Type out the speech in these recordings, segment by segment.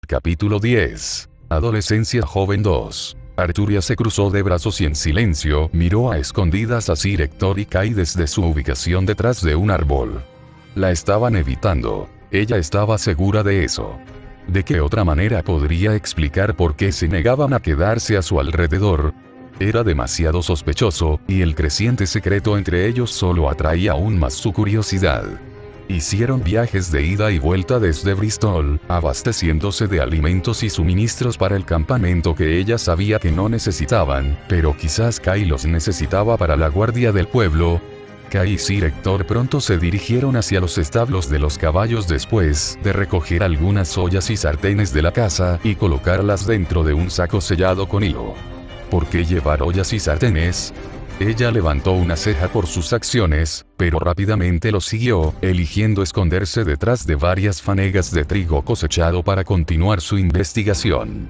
Capítulo 10. Adolescencia joven 2. Arturia se cruzó de brazos y en silencio miró a escondidas a Sir Hector y Kai desde su ubicación detrás de un árbol. La estaban evitando. Ella estaba segura de eso. ¿De qué otra manera podría explicar por qué se negaban a quedarse a su alrededor? Era demasiado sospechoso, y el creciente secreto entre ellos solo atraía aún más su curiosidad. Hicieron viajes de ida y vuelta desde Bristol, abasteciéndose de alimentos y suministros para el campamento que ella sabía que no necesitaban, pero quizás Kai los necesitaba para la guardia del pueblo. Kai y Sir Hector pronto se dirigieron hacia los establos de los caballos después de recoger algunas ollas y sartenes de la casa y colocarlas dentro de un saco sellado con hilo. ¿Por qué llevar ollas y sartenes? Ella levantó una ceja por sus acciones, pero rápidamente lo siguió, eligiendo esconderse detrás de varias fanegas de trigo cosechado para continuar su investigación.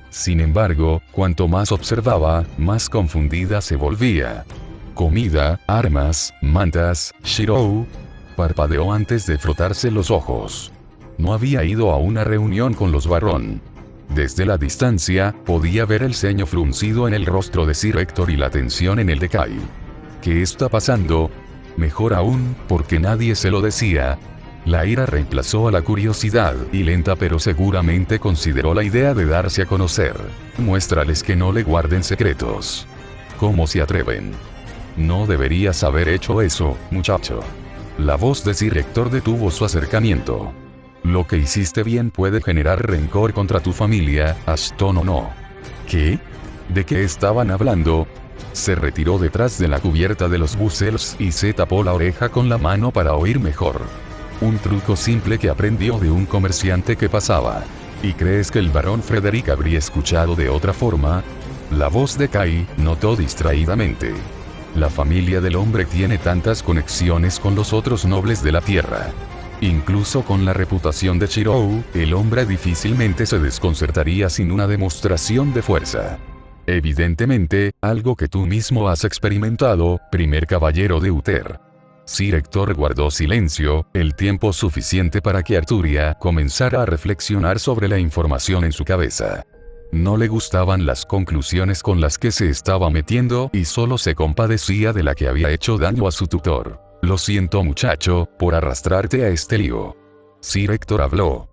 Sin embargo, cuanto más observaba, más confundida se volvía. Comida, armas, mantas, Shirou. Parpadeó antes de frotarse los ojos. No había ido a una reunión con los Barrón. Desde la distancia, podía ver el ceño fruncido en el rostro de Sir Hector y la tensión en el de Kai. ¿Qué está pasando? Mejor aún, porque nadie se lo decía. La ira reemplazó a la curiosidad, y lenta pero seguramente consideró la idea de darse a conocer. Muéstrales que no le guarden secretos. ¿Cómo se atreven? No deberías haber hecho eso, muchacho. La voz de Sir Hector detuvo su acercamiento. Lo que hiciste bien puede generar rencor contra tu familia, Ashton o no. ¿Qué? ¿De qué estaban hablando? Se retiró detrás de la cubierta de los Buzzels y se tapó la oreja con la mano para oír mejor. Un truco simple que aprendió de un comerciante que pasaba. ¿Y crees que el barón Frederick habría escuchado de otra forma? La voz de Kai notó distraídamente. La familia del hombre tiene tantas conexiones con los otros nobles de la tierra. Incluso con la reputación de Shirou, el hombre difícilmente se desconcertaría sin una demostración de fuerza. Evidentemente, algo que tú mismo has experimentado, primer caballero de Uther. Sir Hector guardó silencio, el tiempo suficiente para que Arturia comenzara a reflexionar sobre la información en su cabeza. No le gustaban las conclusiones con las que se estaba metiendo y solo se compadecía de la que había hecho daño a su tutor. Lo siento muchacho, por arrastrarte a este lío. Sir Hector habló.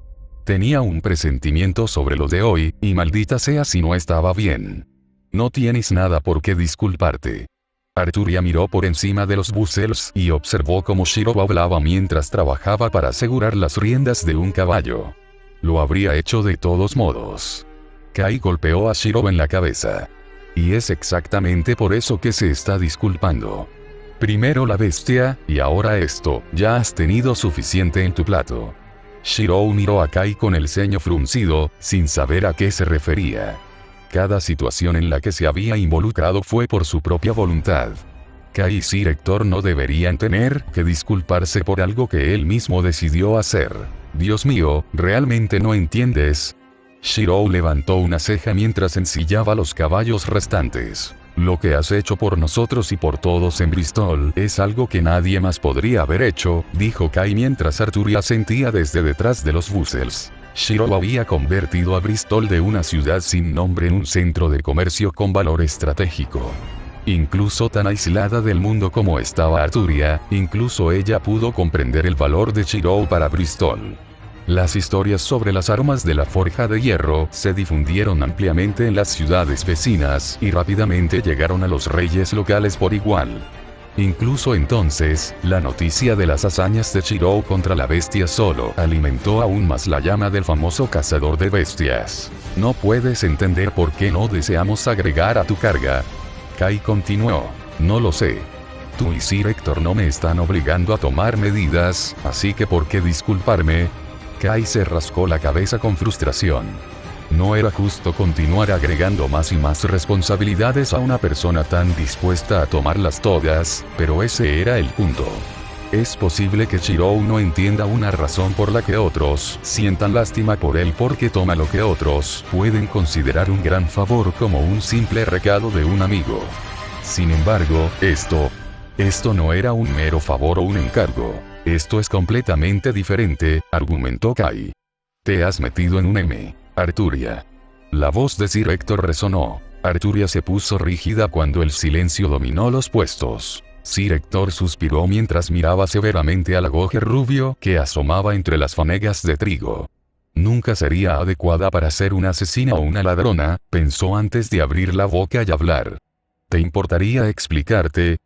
Tenía un presentimiento sobre lo de hoy, y maldita sea si no estaba bien. No tienes nada por qué disculparte. Arturia miró por encima de los Buzzels y observó cómo Shirou hablaba mientras trabajaba para asegurar las riendas de un caballo. Lo habría hecho de todos modos. Kai golpeó a Shirou en la cabeza. Y es exactamente por eso que se está disculpando. Primero la bestia, y ahora esto, ya has tenido suficiente en tu plato. Shirou miró a Kai con el ceño fruncido, sin saber a qué se refería. Cada situación en la que se había involucrado fue por su propia voluntad. Kai y Sir Hector no deberían tener que disculparse por algo que él mismo decidió hacer. Dios mío, ¿realmente no entiendes? Shirou levantó una ceja mientras ensillaba los caballos restantes. Lo que has hecho por nosotros y por todos en Bristol es algo que nadie más podría haber hecho, dijo Kai mientras Arturia asentía desde detrás de los Buzzels. Shirou había convertido a Bristol de una ciudad sin nombre en un centro de comercio con valor estratégico. Incluso tan aislada del mundo como estaba Arturia, incluso ella pudo comprender el valor de Shirou para Bristol. Las historias sobre las armas de la Forja de Hierro se difundieron ampliamente en las ciudades vecinas y rápidamente llegaron a los reyes locales por igual. Incluso entonces, la noticia de las hazañas de Shirou contra la bestia solo alimentó aún más la llama del famoso cazador de bestias. No puedes entender por qué no deseamos agregar a tu carga. Kai continuó. No lo sé. Tú y Sir Hector no me están obligando a tomar medidas, así que ¿por qué disculparme? Kai se rascó la cabeza con frustración. No era justo continuar agregando más y más responsabilidades a una persona tan dispuesta a tomarlas todas, pero ese era el punto. Es posible que Shirou no entienda una razón por la que otros sientan lástima por él porque toma lo que otros pueden considerar un gran favor como un simple recado de un amigo. Sin embargo, esto no era un mero favor o un encargo. Esto es completamente diferente, argumentó Kai. Te has metido en un M. Arturia. La voz de Sir Héctor resonó. Arturia se puso rígida cuando el silencio dominó los puestos. Sir Héctor suspiró mientras miraba severamente al agoge rubio que asomaba entre las fanegas de trigo. Nunca sería adecuada para ser una asesina o una ladrona, pensó antes de abrir la boca y hablar. ¿Te importaría explicarte?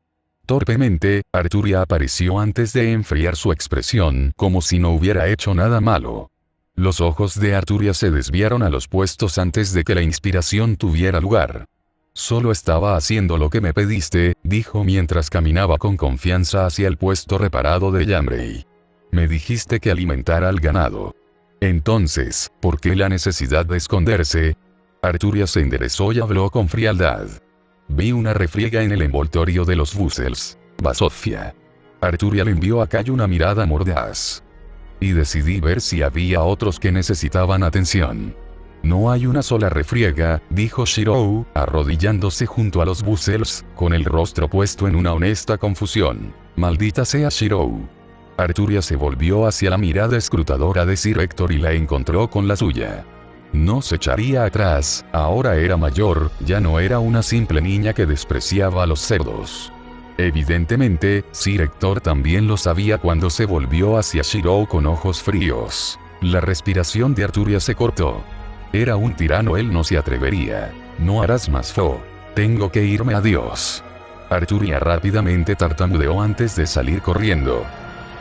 Torpemente, Arturia apareció antes de enfriar su expresión, como si no hubiera hecho nada malo. Los ojos de Arturia se desviaron a los puestos antes de que la inspiración tuviera lugar. Solo estaba haciendo lo que me pediste, dijo mientras caminaba con confianza hacia el puesto reparado de Yamrey. Me dijiste que alimentara al ganado. Entonces, ¿por qué la necesidad de esconderse? Arturia se enderezó y habló con frialdad. Vi una refriega en el envoltorio de los Buzzels. Basofia. Arturia le envió a Kai una mirada mordaz. Y decidí ver si había otros que necesitaban atención. No hay una sola refriega, dijo Shirou, arrodillándose junto a los Buzzels, con el rostro puesto en una honesta confusión. Maldita sea Shirou. Arturia se volvió hacia la mirada escrutadora de Sir Héctor y la encontró con la suya. No se echaría atrás, ahora era mayor, ya no era una simple niña que despreciaba a los cerdos. Evidentemente, Sir Héctor también lo sabía cuando se volvió hacia Shirou con ojos fríos. La respiración de Arturia se cortó. Era un tirano, él no se atrevería. No harás más, Fo. Tengo que irme, adiós. Arturia rápidamente tartamudeó antes de salir corriendo.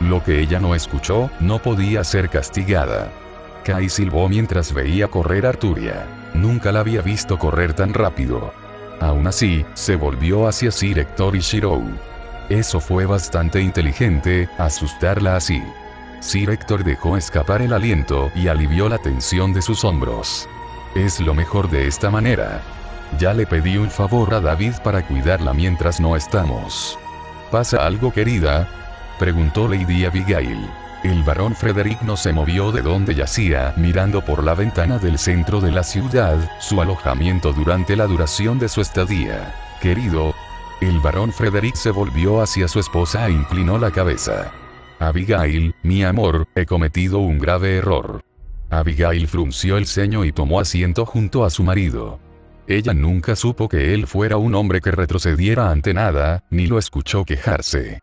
Lo que ella no escuchó, no podía ser castigada. Kai silbó mientras veía correr a Arturia. Nunca la había visto correr tan rápido. Aún así, se volvió hacia Sir Héctor y Shirou. Eso fue bastante inteligente, asustarla así. Sir Héctor dejó escapar el aliento y alivió la tensión de sus hombros. Es lo mejor de esta manera. Ya le pedí un favor a David para cuidarla mientras no estamos. ¿Pasa algo, querida?, preguntó Lady Abigail. El barón Frederick no se movió de donde yacía, mirando por la ventana del centro de la ciudad, su alojamiento durante la duración de su estadía. Querido. El barón Frederick se volvió hacia su esposa e inclinó la cabeza. Abigail, mi amor, he cometido un grave error. Abigail frunció el ceño y tomó asiento junto a su marido. Ella nunca supo que él fuera un hombre que retrocediera ante nada, ni lo escuchó quejarse.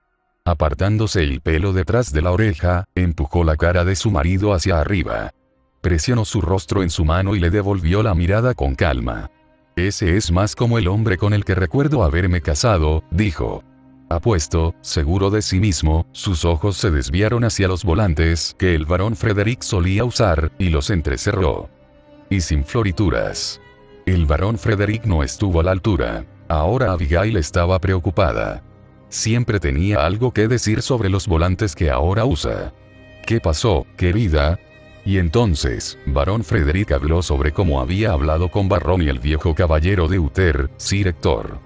Apartándose el pelo detrás de la oreja, empujó la cara de su marido hacia arriba. Presionó su rostro en su mano y le devolvió la mirada con calma. Ese es más como el hombre con el que recuerdo haberme casado, dijo. Apuesto, seguro de sí mismo, sus ojos se desviaron hacia los volantes que el barón Frederick solía usar, y los entrecerró. Y sin florituras. El barón Frederick no estuvo a la altura. Ahora Abigail estaba preocupada. Siempre tenía algo que decir sobre los volantes que ahora usa. ¿Qué pasó, querida? Y entonces, barón Frederick habló sobre cómo había hablado con Barrón y el viejo caballero de Uther, Sir Héctor.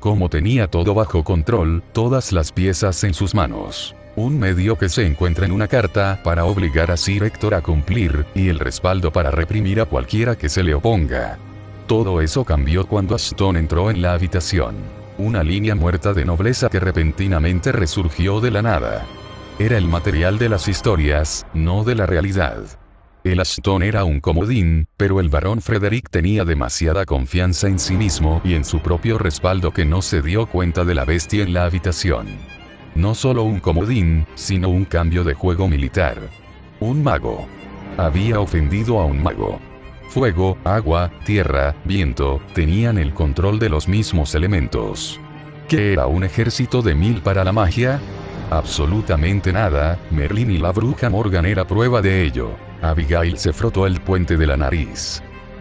Cómo tenía todo bajo control, todas las piezas en sus manos. Un medio que se encuentra en una carta para obligar a Sir Héctor a cumplir, y el respaldo para reprimir a cualquiera que se le oponga. Todo eso cambió cuando Ashton entró en la habitación. Una línea muerta de nobleza que repentinamente resurgió de la nada. Era el material de las historias, no de la realidad. El Ashton era un comodín, pero el barón Frederick tenía demasiada confianza en sí mismo y en su propio respaldo que no se dio cuenta de la bestia en la habitación. No solo un comodín, sino un cambio de juego militar. Un mago. Había ofendido a un mago. Fuego, agua, tierra, viento, tenían el control de los mismos elementos. ¿Qué era un ejército de 1000 para la magia? Absolutamente nada, Merlin y la bruja Morgan era prueba de ello. Abigail se frotó el puente de la nariz.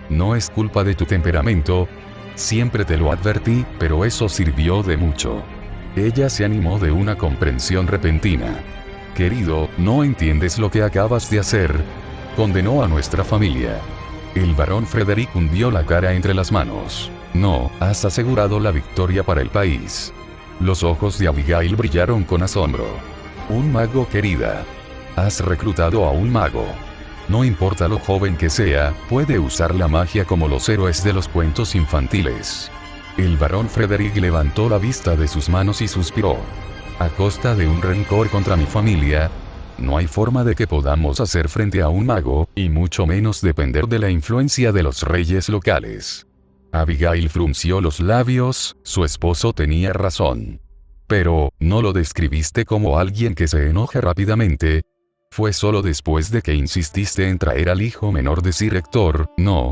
No es culpa de tu temperamento. Siempre te lo advertí, pero eso sirvió de mucho. Ella se animó de una comprensión repentina. Querido, no entiendes lo que acabas de hacer. Condenó a nuestra familia. El barón Frederick hundió la cara entre las manos. No, has asegurado la victoria para el país. Los ojos de Abigail brillaron con asombro. Un mago, querida. Has reclutado a un mago. No importa lo joven que sea, puede usar la magia como los héroes de los cuentos infantiles. El barón Frederick levantó la vista de sus manos y suspiró. A costa de un rencor contra mi familia. No hay forma de que podamos hacer frente a un mago, y mucho menos depender de la influencia de los reyes locales. Abigail frunció los labios, su esposo tenía razón. Pero, ¿no lo describiste como alguien que se enoja rápidamente? Fue solo después de que insististe en traer al hijo menor de Sir Hector, ¿no?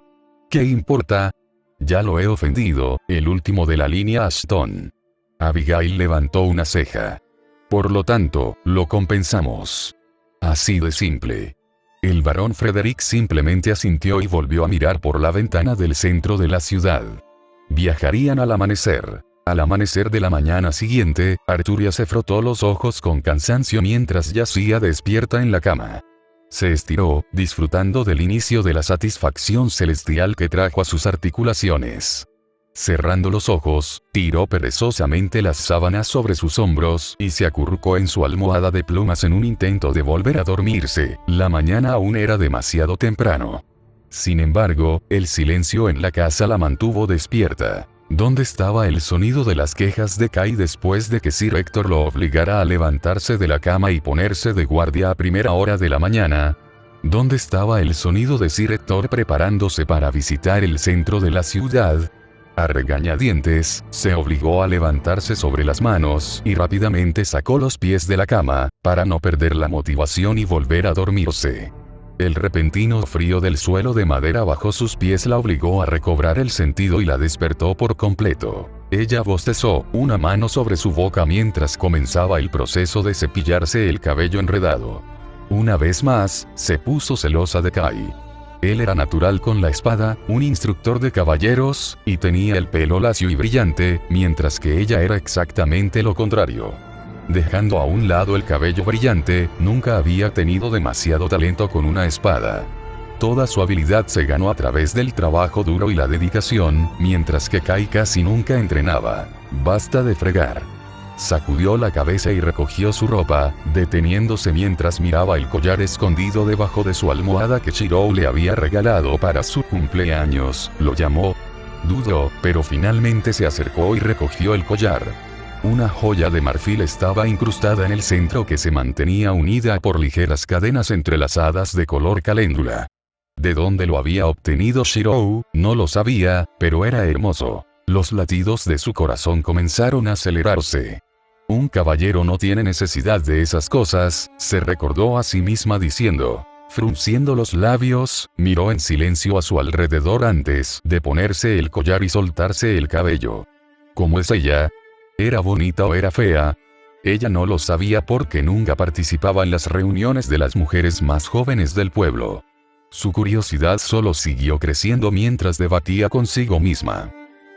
¿Qué importa? Ya lo he ofendido, el último de la línea Ashton. Abigail levantó una ceja. Por lo tanto, lo compensamos. Así de simple. El barón Frederick simplemente asintió y volvió a mirar por la ventana del centro de la ciudad. Viajarían al amanecer. Al amanecer de la mañana siguiente, Arturia se frotó los ojos con cansancio mientras yacía despierta en la cama. Se estiró, disfrutando del inicio de la satisfacción celestial que trajo a sus articulaciones. Cerrando los ojos, tiró perezosamente las sábanas sobre sus hombros y se acurrucó en su almohada de plumas en un intento de volver a dormirse. La mañana aún era demasiado temprano. Sin embargo, el silencio en la casa la mantuvo despierta. ¿Dónde estaba el sonido de las quejas de Kai después de que Sir Hector lo obligara a levantarse de la cama y ponerse de guardia a primera hora de la mañana? ¿Dónde estaba el sonido de Sir Hector preparándose para visitar el centro de la ciudad? A regañadientes, se obligó a levantarse sobre las manos y rápidamente sacó los pies de la cama, para no perder la motivación y volver a dormirse. El repentino frío del suelo de madera bajo sus pies la obligó a recobrar el sentido y la despertó por completo. Ella bostezó, una mano sobre su boca mientras comenzaba el proceso de cepillarse el cabello enredado. Una vez más, se puso celosa de Kai. Él era natural con la espada, un instructor de caballeros, y tenía el pelo lacio y brillante, mientras que ella era exactamente lo contrario. Dejando a un lado el cabello brillante, nunca había tenido demasiado talento con una espada. Toda su habilidad se ganó a través del trabajo duro y la dedicación, mientras que Kai casi nunca entrenaba. Basta de fregar. Sacudió la cabeza y recogió su ropa, deteniéndose mientras miraba el collar escondido debajo de su almohada que Shirou le había regalado para su cumpleaños. Lo llamó. Dudó, pero finalmente se acercó y recogió el collar. Una joya de marfil estaba incrustada en el centro que se mantenía unida por ligeras cadenas entrelazadas de color caléndula. ¿De dónde lo había obtenido Shirou? No lo sabía, pero era hermoso. Los latidos de su corazón comenzaron a acelerarse. Un caballero no tiene necesidad de esas cosas, se recordó a sí misma diciendo. Frunciendo los labios, miró en silencio a su alrededor antes de ponerse el collar y soltarse el cabello. ¿Cómo es ella? ¿Era bonita o era fea? Ella no lo sabía porque nunca participaba en las reuniones de las mujeres más jóvenes del pueblo. Su curiosidad solo siguió creciendo mientras debatía consigo misma.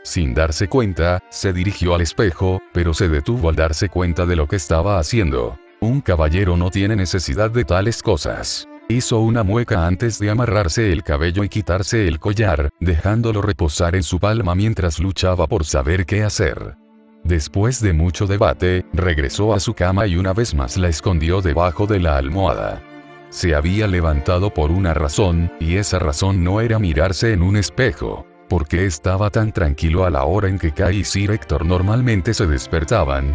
Sin darse cuenta, se dirigió al espejo, pero se detuvo al darse cuenta de lo que estaba haciendo. Un caballero no tiene necesidad de tales cosas. Hizo una mueca antes de amarrarse el cabello y quitarse el collar, dejándolo reposar en su palma mientras luchaba por saber qué hacer. Después de mucho debate, regresó a su cama y una vez más la escondió debajo de la almohada. Se había levantado por una razón, y esa razón no era mirarse en un espejo. ¿Por qué estaba tan tranquilo a la hora en que Kai y Sir Hector normalmente se despertaban?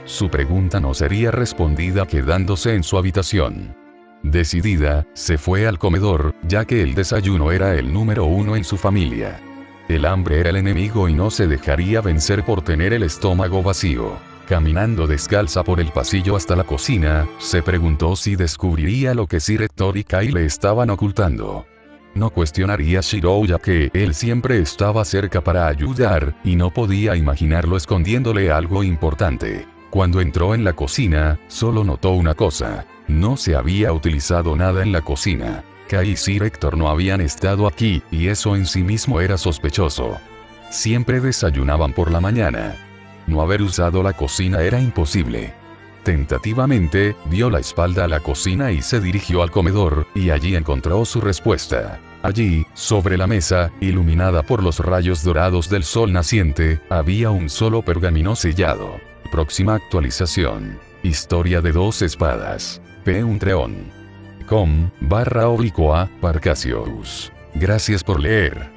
Su pregunta no sería respondida quedándose en su habitación. Decidida, se fue al comedor, ya que el desayuno era el número uno en su familia. El hambre era el enemigo y no se dejaría vencer por tener el estómago vacío. Caminando descalza por el pasillo hasta la cocina, se preguntó si descubriría lo que Sir Hector y Kai le estaban ocultando. No cuestionaría a Shirou ya que él siempre estaba cerca para ayudar, y no podía imaginarlo escondiéndole algo importante. Cuando entró en la cocina, solo notó una cosa. No se había utilizado nada en la cocina. Kai y Sir Hector no habían estado aquí, y eso en sí mismo era sospechoso. Siempre desayunaban por la mañana. No haber usado la cocina era imposible. Tentativamente, dio la espalda a la cocina y se dirigió al comedor, y allí encontró su respuesta. Allí, sobre la mesa, iluminada por los rayos dorados del sol naciente, había un solo pergamino sellado. Próxima actualización. Historia de dos espadas. patreon.com/Parcasius. Gracias por leer.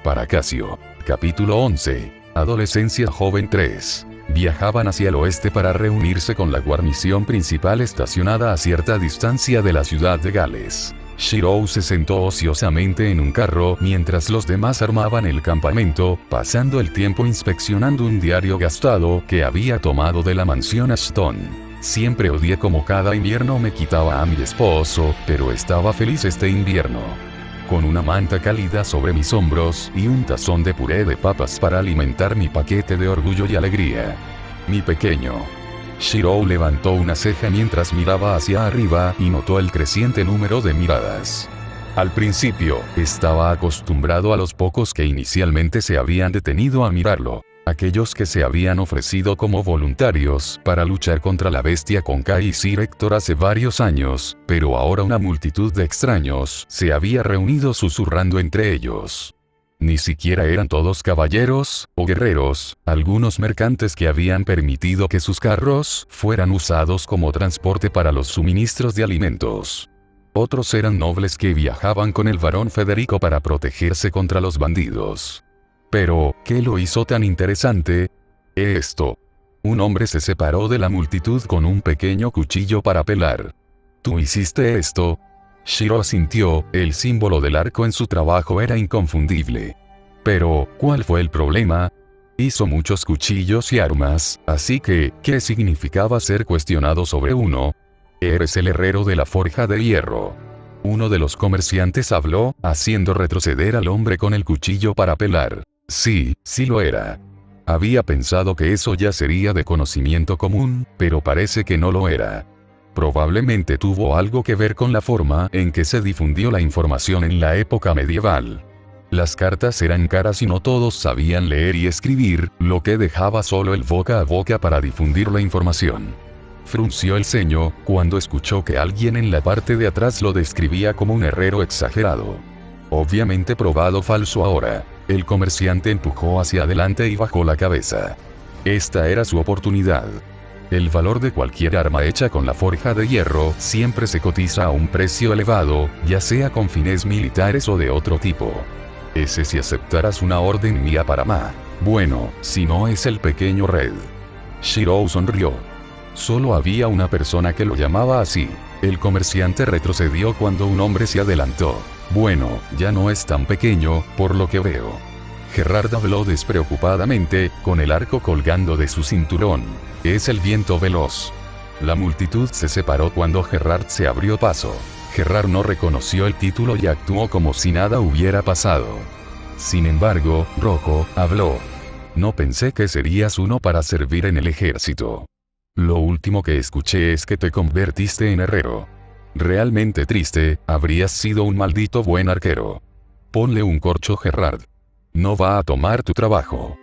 Paracasio. Capítulo 11. Adolescencia joven 3. viajaban hacia el oeste para reunirse con la guarnición principal estacionada a cierta distancia de la ciudad de Gales. Shirou se sentó ociosamente en un carro mientras los demás armaban el campamento, pasando el tiempo inspeccionando un diario gastado que había tomado de la mansión Ashton. Siempre odié como cada invierno me quitaba a mi esposo, pero estaba feliz este invierno. Con una manta cálida sobre mis hombros y un tazón de puré de papas para alimentar mi paquete de orgullo y alegría. Mi pequeño. Shirou levantó una ceja mientras miraba hacia arriba y notó el creciente número de miradas. Al principio, estaba acostumbrado a los pocos que inicialmente se habían detenido a mirarlo. Aquellos que se habían ofrecido como voluntarios para luchar contra la bestia con Kai y Sir Hector hace varios años, pero ahora una multitud de extraños se había reunido susurrando entre ellos. Ni siquiera eran todos caballeros o guerreros, algunos mercantes que habían permitido que sus carros fueran usados como transporte para los suministros de alimentos. Otros eran nobles que viajaban con el barón Federico para protegerse contra los bandidos. Pero, ¿qué lo hizo tan interesante? Esto. Un hombre se separó de la multitud con un pequeño cuchillo para pelar. ¿Tú hiciste esto? Shirou asintió, el símbolo del arco en su trabajo era inconfundible. Pero, ¿cuál fue el problema? Hizo muchos cuchillos y armas, así que, ¿qué significaba ser cuestionado sobre uno? Eres el herrero de la forja de hierro. Uno de los comerciantes habló, haciendo retroceder al hombre con el cuchillo para pelar. Sí, sí lo era. Había pensado que eso ya sería de conocimiento común, pero parece que no lo era. Probablemente tuvo algo que ver con la forma en que se difundió la información en la época medieval. Las cartas eran caras y no todos sabían leer y escribir, lo que dejaba solo el boca a boca para difundir la información. Frunció el ceño cuando escuchó que alguien en la parte de atrás lo describía como un herrero exagerado. Obviamente probado falso ahora. El comerciante empujó hacia adelante y bajó la cabeza. Esta era su oportunidad. El valor de cualquier arma hecha con la forja de hierro siempre se cotiza a un precio elevado, ya sea con fines militares o de otro tipo. Ese si aceptaras una orden mía para Ma. Bueno, si no es el pequeño Red. Shirou sonrió. Solo había una persona que lo llamaba así. El comerciante retrocedió cuando un hombre se adelantó. Bueno, ya no es tan pequeño, por lo que veo. Gerard habló despreocupadamente, con el arco colgando de su cinturón. Es el viento veloz. La multitud se separó cuando Gerard se abrió paso. Gerard no reconoció el título y actuó como si nada hubiera pasado. Sin embargo, Rojo habló. No pensé que serías uno para servir en el ejército. Lo último que escuché es que te convertiste en herrero. Realmente triste, habrías sido un maldito buen arquero. Ponle un corcho, Gerard. No va a tomar tu trabajo.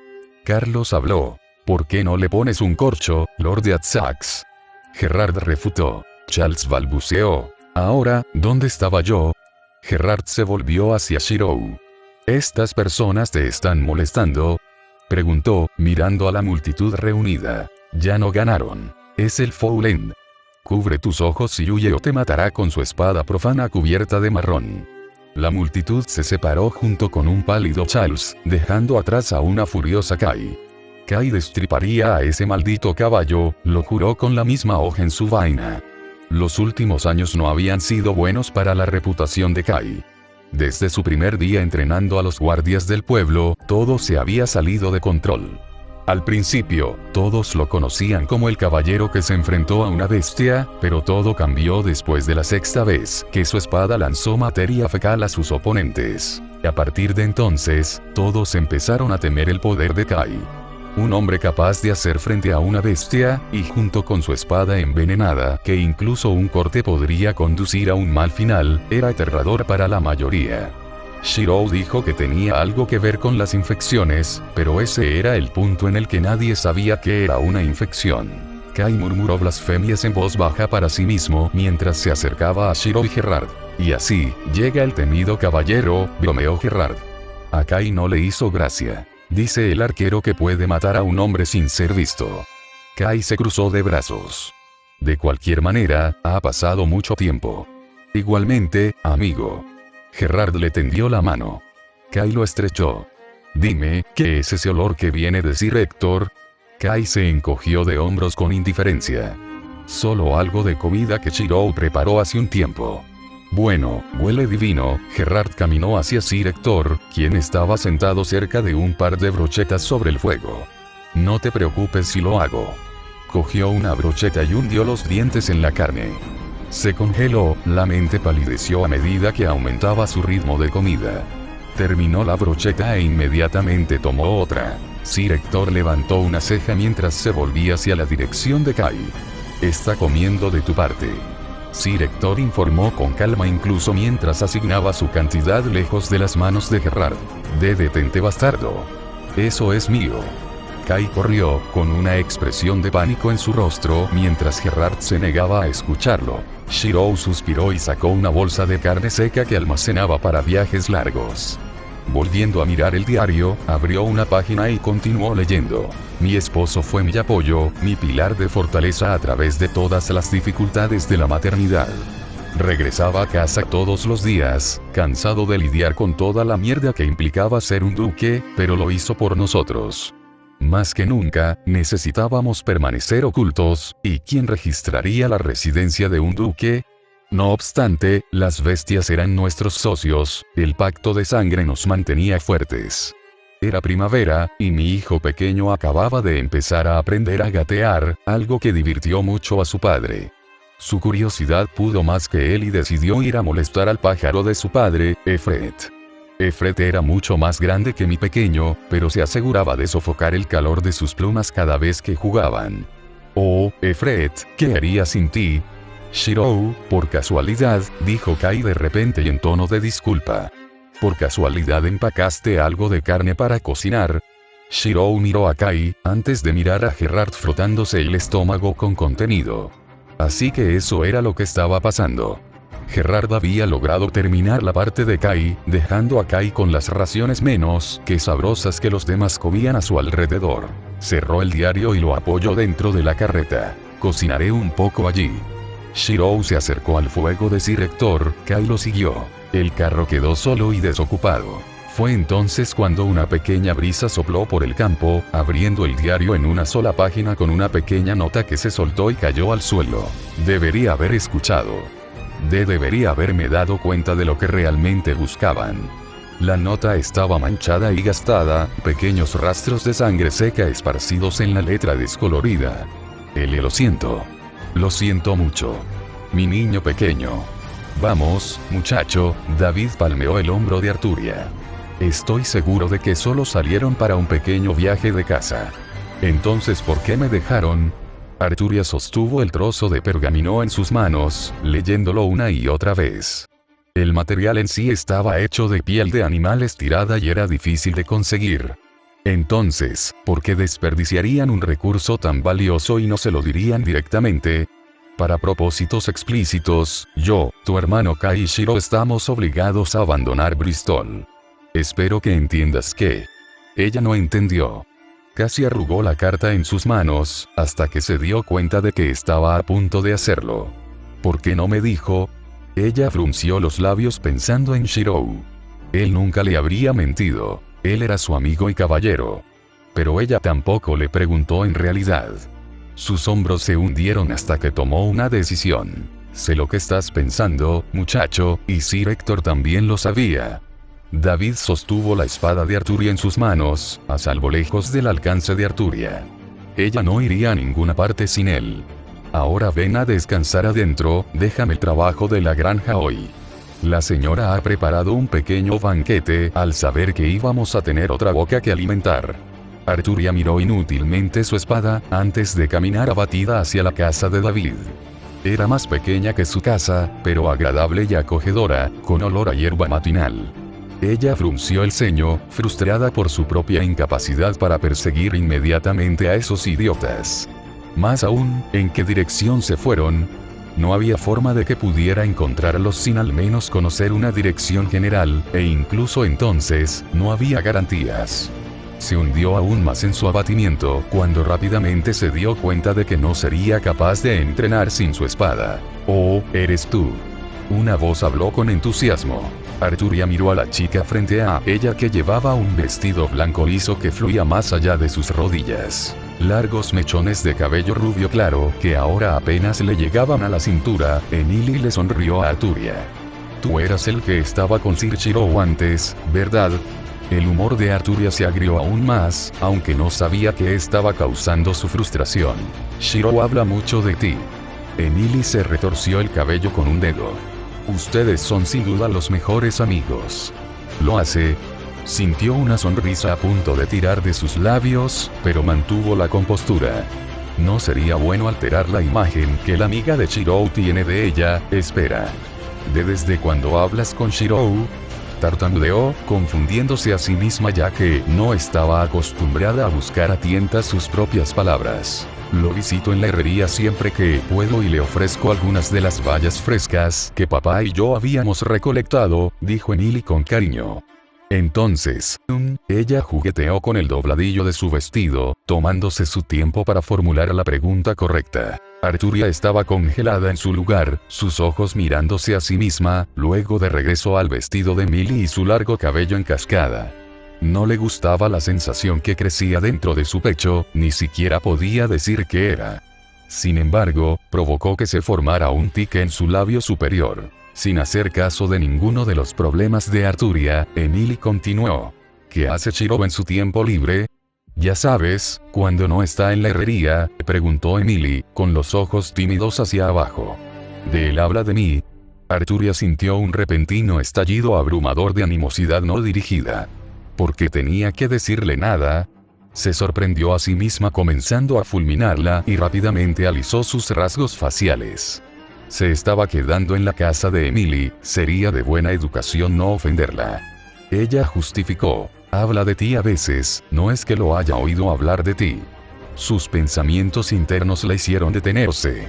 Carlos habló. ¿Por qué no le pones un corcho, Lord de Atsax? Gerard refutó. Charles balbuceó. Ahora, ¿dónde estaba yo? Gerard se volvió hacia Shirou. ¿Estas personas te están molestando? Preguntó, mirando a la multitud reunida. Ya no ganaron. Es el Foul End. Cubre tus ojos y huye o te matará con su espada profana cubierta de marrón. La multitud se separó junto con un pálido Charles, dejando atrás a una furiosa Kai. Kai destriparía a ese maldito caballo, lo juró con la misma hoja en su vaina. Los últimos años no habían sido buenos para la reputación de Kai. Desde su primer día entrenando a los guardias del pueblo, todo se había salido de control. Al principio, todos lo conocían como el caballero que se enfrentó a una bestia, pero todo cambió después de la sexta vez que su espada lanzó materia fecal a sus oponentes. A partir de entonces, todos empezaron a temer el poder de Kai. Un hombre capaz de hacer frente a una bestia, y junto con su espada envenenada, que incluso un corte podría conducir a un mal final, era aterrador para la mayoría. Shirou dijo que tenía algo que ver con las infecciones, pero ese era el punto en el que nadie sabía que era una infección. Kai murmuró blasfemias en voz baja para sí mismo mientras se acercaba a Shirou y Gerard. Y así, llega el temido caballero, bromeó Gerard. A Kai no le hizo gracia. Dice el arquero que puede matar a un hombre sin ser visto. Kai se cruzó de brazos. De cualquier manera, ha pasado mucho tiempo. Igualmente, amigo. Gerard le tendió la mano. Kai lo estrechó. Dime, ¿qué es ese olor que viene de Sir Hector? Kai se encogió de hombros con indiferencia. Solo algo de comida que Shirou preparó hace un tiempo. Bueno, huele divino. Gerard caminó hacia Sir Hector, quien estaba sentado cerca de un par de brochetas sobre el fuego. No te preocupes si lo hago. Cogió una brocheta y hundió los dientes en la carne. Se congeló, la mente palideció a medida que aumentaba su ritmo de comida. Terminó la brocheta e inmediatamente tomó otra. Sir Hector levantó una ceja mientras se volvía hacia la dirección de Kai. Está comiendo de tu parte. Sir Hector informó con calma incluso mientras asignaba su cantidad lejos de las manos de Gerard. Detente bastardo. Eso es mío. Kai corrió, con una expresión de pánico en su rostro mientras Gerard se negaba a escucharlo. Shirou suspiró y sacó una bolsa de carne seca que almacenaba para viajes largos. Volviendo a mirar el diario, abrió una página y continuó leyendo. Mi esposo fue mi apoyo, mi pilar de fortaleza a través de todas las dificultades de la maternidad. Regresaba a casa todos los días, cansado de lidiar con toda la mierda que implicaba ser un duque, pero lo hizo por nosotros. Más que nunca, necesitábamos permanecer ocultos, ¿y quién registraría la residencia de un duque? No obstante, las bestias eran nuestros socios, el pacto de sangre nos mantenía fuertes. Era primavera, y mi hijo pequeño acababa de empezar a aprender a gatear, algo que divirtió mucho a su padre. Su curiosidad pudo más que él y decidió ir a molestar al pájaro de su padre, Efret. Efret era mucho más grande que mi pequeño, pero se aseguraba de sofocar el calor de sus plumas cada vez que jugaban. Oh, Efret, ¿qué haría sin ti? Shirou, por casualidad, dijo Kai de repente y en tono de disculpa. ¿Por casualidad empacaste algo de carne para cocinar? Shirou miró a Kai, antes de mirar a Gerard frotándose el estómago con contenido. Así que eso era lo que estaba pasando. Gerard había logrado terminar la parte de Kai, dejando a Kai con las raciones menos que sabrosas que los demás comían a su alrededor. Cerró el diario y lo apoyó dentro de la carreta. Cocinaré un poco allí. Shirou se acercó al fuego de Sir Hector, Kai lo siguió. El carro quedó solo y desocupado. Fue entonces cuando una pequeña brisa sopló por el campo, abriendo el diario en una sola página con una pequeña nota que se soltó y cayó al suelo. Debería haber escuchado. Debería haberme dado cuenta de lo que realmente buscaban. La nota estaba manchada y gastada, pequeños rastros de sangre seca esparcidos en la letra descolorida. Lo siento. Lo siento mucho. Mi niño pequeño. Vamos, muchacho, David palmeó el hombro de Arturia. Estoy seguro de que solo salieron para un pequeño viaje de casa. Entonces, ¿por qué me dejaron? Arturia sostuvo el trozo de pergamino en sus manos, leyéndolo una y otra vez. El material en sí estaba hecho de piel de animal estirada y era difícil de conseguir. Entonces, ¿por qué desperdiciarían un recurso tan valioso y no se lo dirían directamente? Para propósitos explícitos, yo, tu hermano Kai y Shiro estamos obligados a abandonar Bristol. Espero que entiendas que... Ella no entendió. Casi arrugó la carta en sus manos, hasta que se dio cuenta de que estaba a punto de hacerlo. ¿Por qué no me dijo? Ella frunció los labios pensando en Shirou. Él nunca le habría mentido. Él era su amigo y caballero. Pero ella tampoco le preguntó en realidad. Sus hombros se hundieron hasta que tomó una decisión. Sé lo que estás pensando, muchacho, y Sir Hector también lo sabía. David sostuvo la espada de Arturia en sus manos, a salvo lejos del alcance de Arturia. Ella no iría a ninguna parte sin él. Ahora ven a descansar adentro, déjame el trabajo de la granja hoy. La señora ha preparado un pequeño banquete al saber que íbamos a tener otra boca que alimentar. Arturia miró inútilmente su espada, antes de caminar abatida hacia la casa de David. Era más pequeña que su casa, pero agradable y acogedora, con olor a hierba matinal. Ella frunció el ceño, frustrada por su propia incapacidad para perseguir inmediatamente a esos idiotas. Más aún, ¿en qué dirección se fueron? No había forma de que pudiera encontrarlos sin al menos conocer una dirección general, e incluso entonces, no había garantías. Se hundió aún más en su abatimiento cuando rápidamente se dio cuenta de que no sería capaz de entrenar sin su espada. Oh, eres tú. Una voz habló con entusiasmo. Arturia miró a la chica frente a ella que llevaba un vestido blanco liso que fluía más allá de sus rodillas. Largos mechones de cabello rubio claro que ahora apenas le llegaban a la cintura. Emily le sonrió a Arturia. Tú eras el que estaba con Sir Shirou antes, ¿verdad? El humor de Arturia se agrió aún más, aunque no sabía qué estaba causando su frustración. Shirou habla mucho de ti. Emily se retorció el cabello con un dedo. Ustedes son sin duda los mejores amigos. ¿Lo hace? Sintió una sonrisa a punto de tirar de sus labios, pero mantuvo la compostura. No sería bueno alterar la imagen que la amiga de Shirou tiene de ella. Espera. ¿Desde cuándo hablas con Shirou? Tartamudeó, confundiéndose a sí misma ya que no estaba acostumbrada a buscar a tientas sus propias palabras. Lo visito en la herrería siempre que puedo y le ofrezco algunas de las bayas frescas que papá y yo habíamos recolectado, dijo Emily con cariño. Entonces, ella jugueteó con el dobladillo de su vestido, tomándose su tiempo para formular la pregunta correcta. Arturia estaba congelada en su lugar, sus ojos mirándose a sí misma, luego de regreso al vestido de Emily y su largo cabello en cascada. No le gustaba la sensación que crecía dentro de su pecho, ni siquiera podía decir qué era. Sin embargo, provocó que se formara un tic en su labio superior. Sin hacer caso de ninguno de los problemas de Arturia, Emily continuó. ¿Qué hace Shirou en su tiempo libre? Ya sabes, cuando no está en la herrería, preguntó Emily, con los ojos tímidos hacia abajo. ¿De él habla de mí? Arturia sintió un repentino estallido abrumador de animosidad no dirigida. ¿Por qué tenía que decirle nada? Se sorprendió a sí misma comenzando a fulminarla y rápidamente alisó sus rasgos faciales. Se estaba quedando en la casa de Emily, sería de buena educación no ofenderla. Ella justificó. Habla de ti a veces, no es que lo haya oído hablar de ti. Sus pensamientos internos la hicieron detenerse.